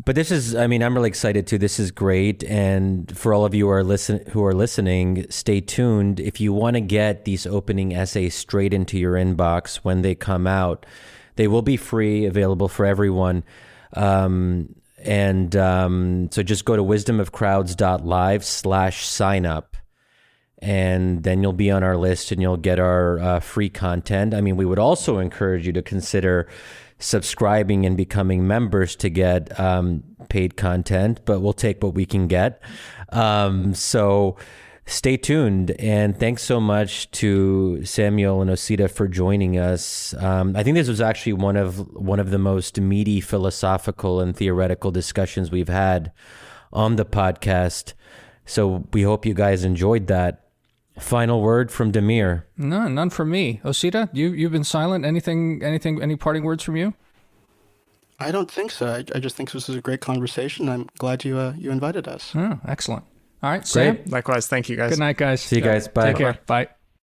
Speaker 3: But this is, I'm really excited too. This is great, and for all of you who are listening, stay tuned. If you want to get these opening essays straight into your inbox when they come out, they will be free, available for everyone. So just go to wisdomofcrowds.live/sign-up, and then you'll be on our list and you'll get our free content. We would also encourage you to consider subscribing and becoming members to get paid content, but we'll take what we can get. So stay tuned, and thanks so much to Samuel and Osita for joining us. I think this was actually one of the most meaty philosophical and theoretical discussions we've had on the podcast. So we hope you guys enjoyed that. Final word from Damir.
Speaker 1: No, none from me. Osita, you've been silent. Any parting words from you?
Speaker 4: I don't think so. I just think this was a great conversation. I'm glad you invited us.
Speaker 1: Oh, excellent. All right, Sam.
Speaker 3: Great.
Speaker 2: Likewise. Thank you, guys.
Speaker 1: Good night, guys.
Speaker 3: See you guys. Bye.
Speaker 1: Take care. Bye.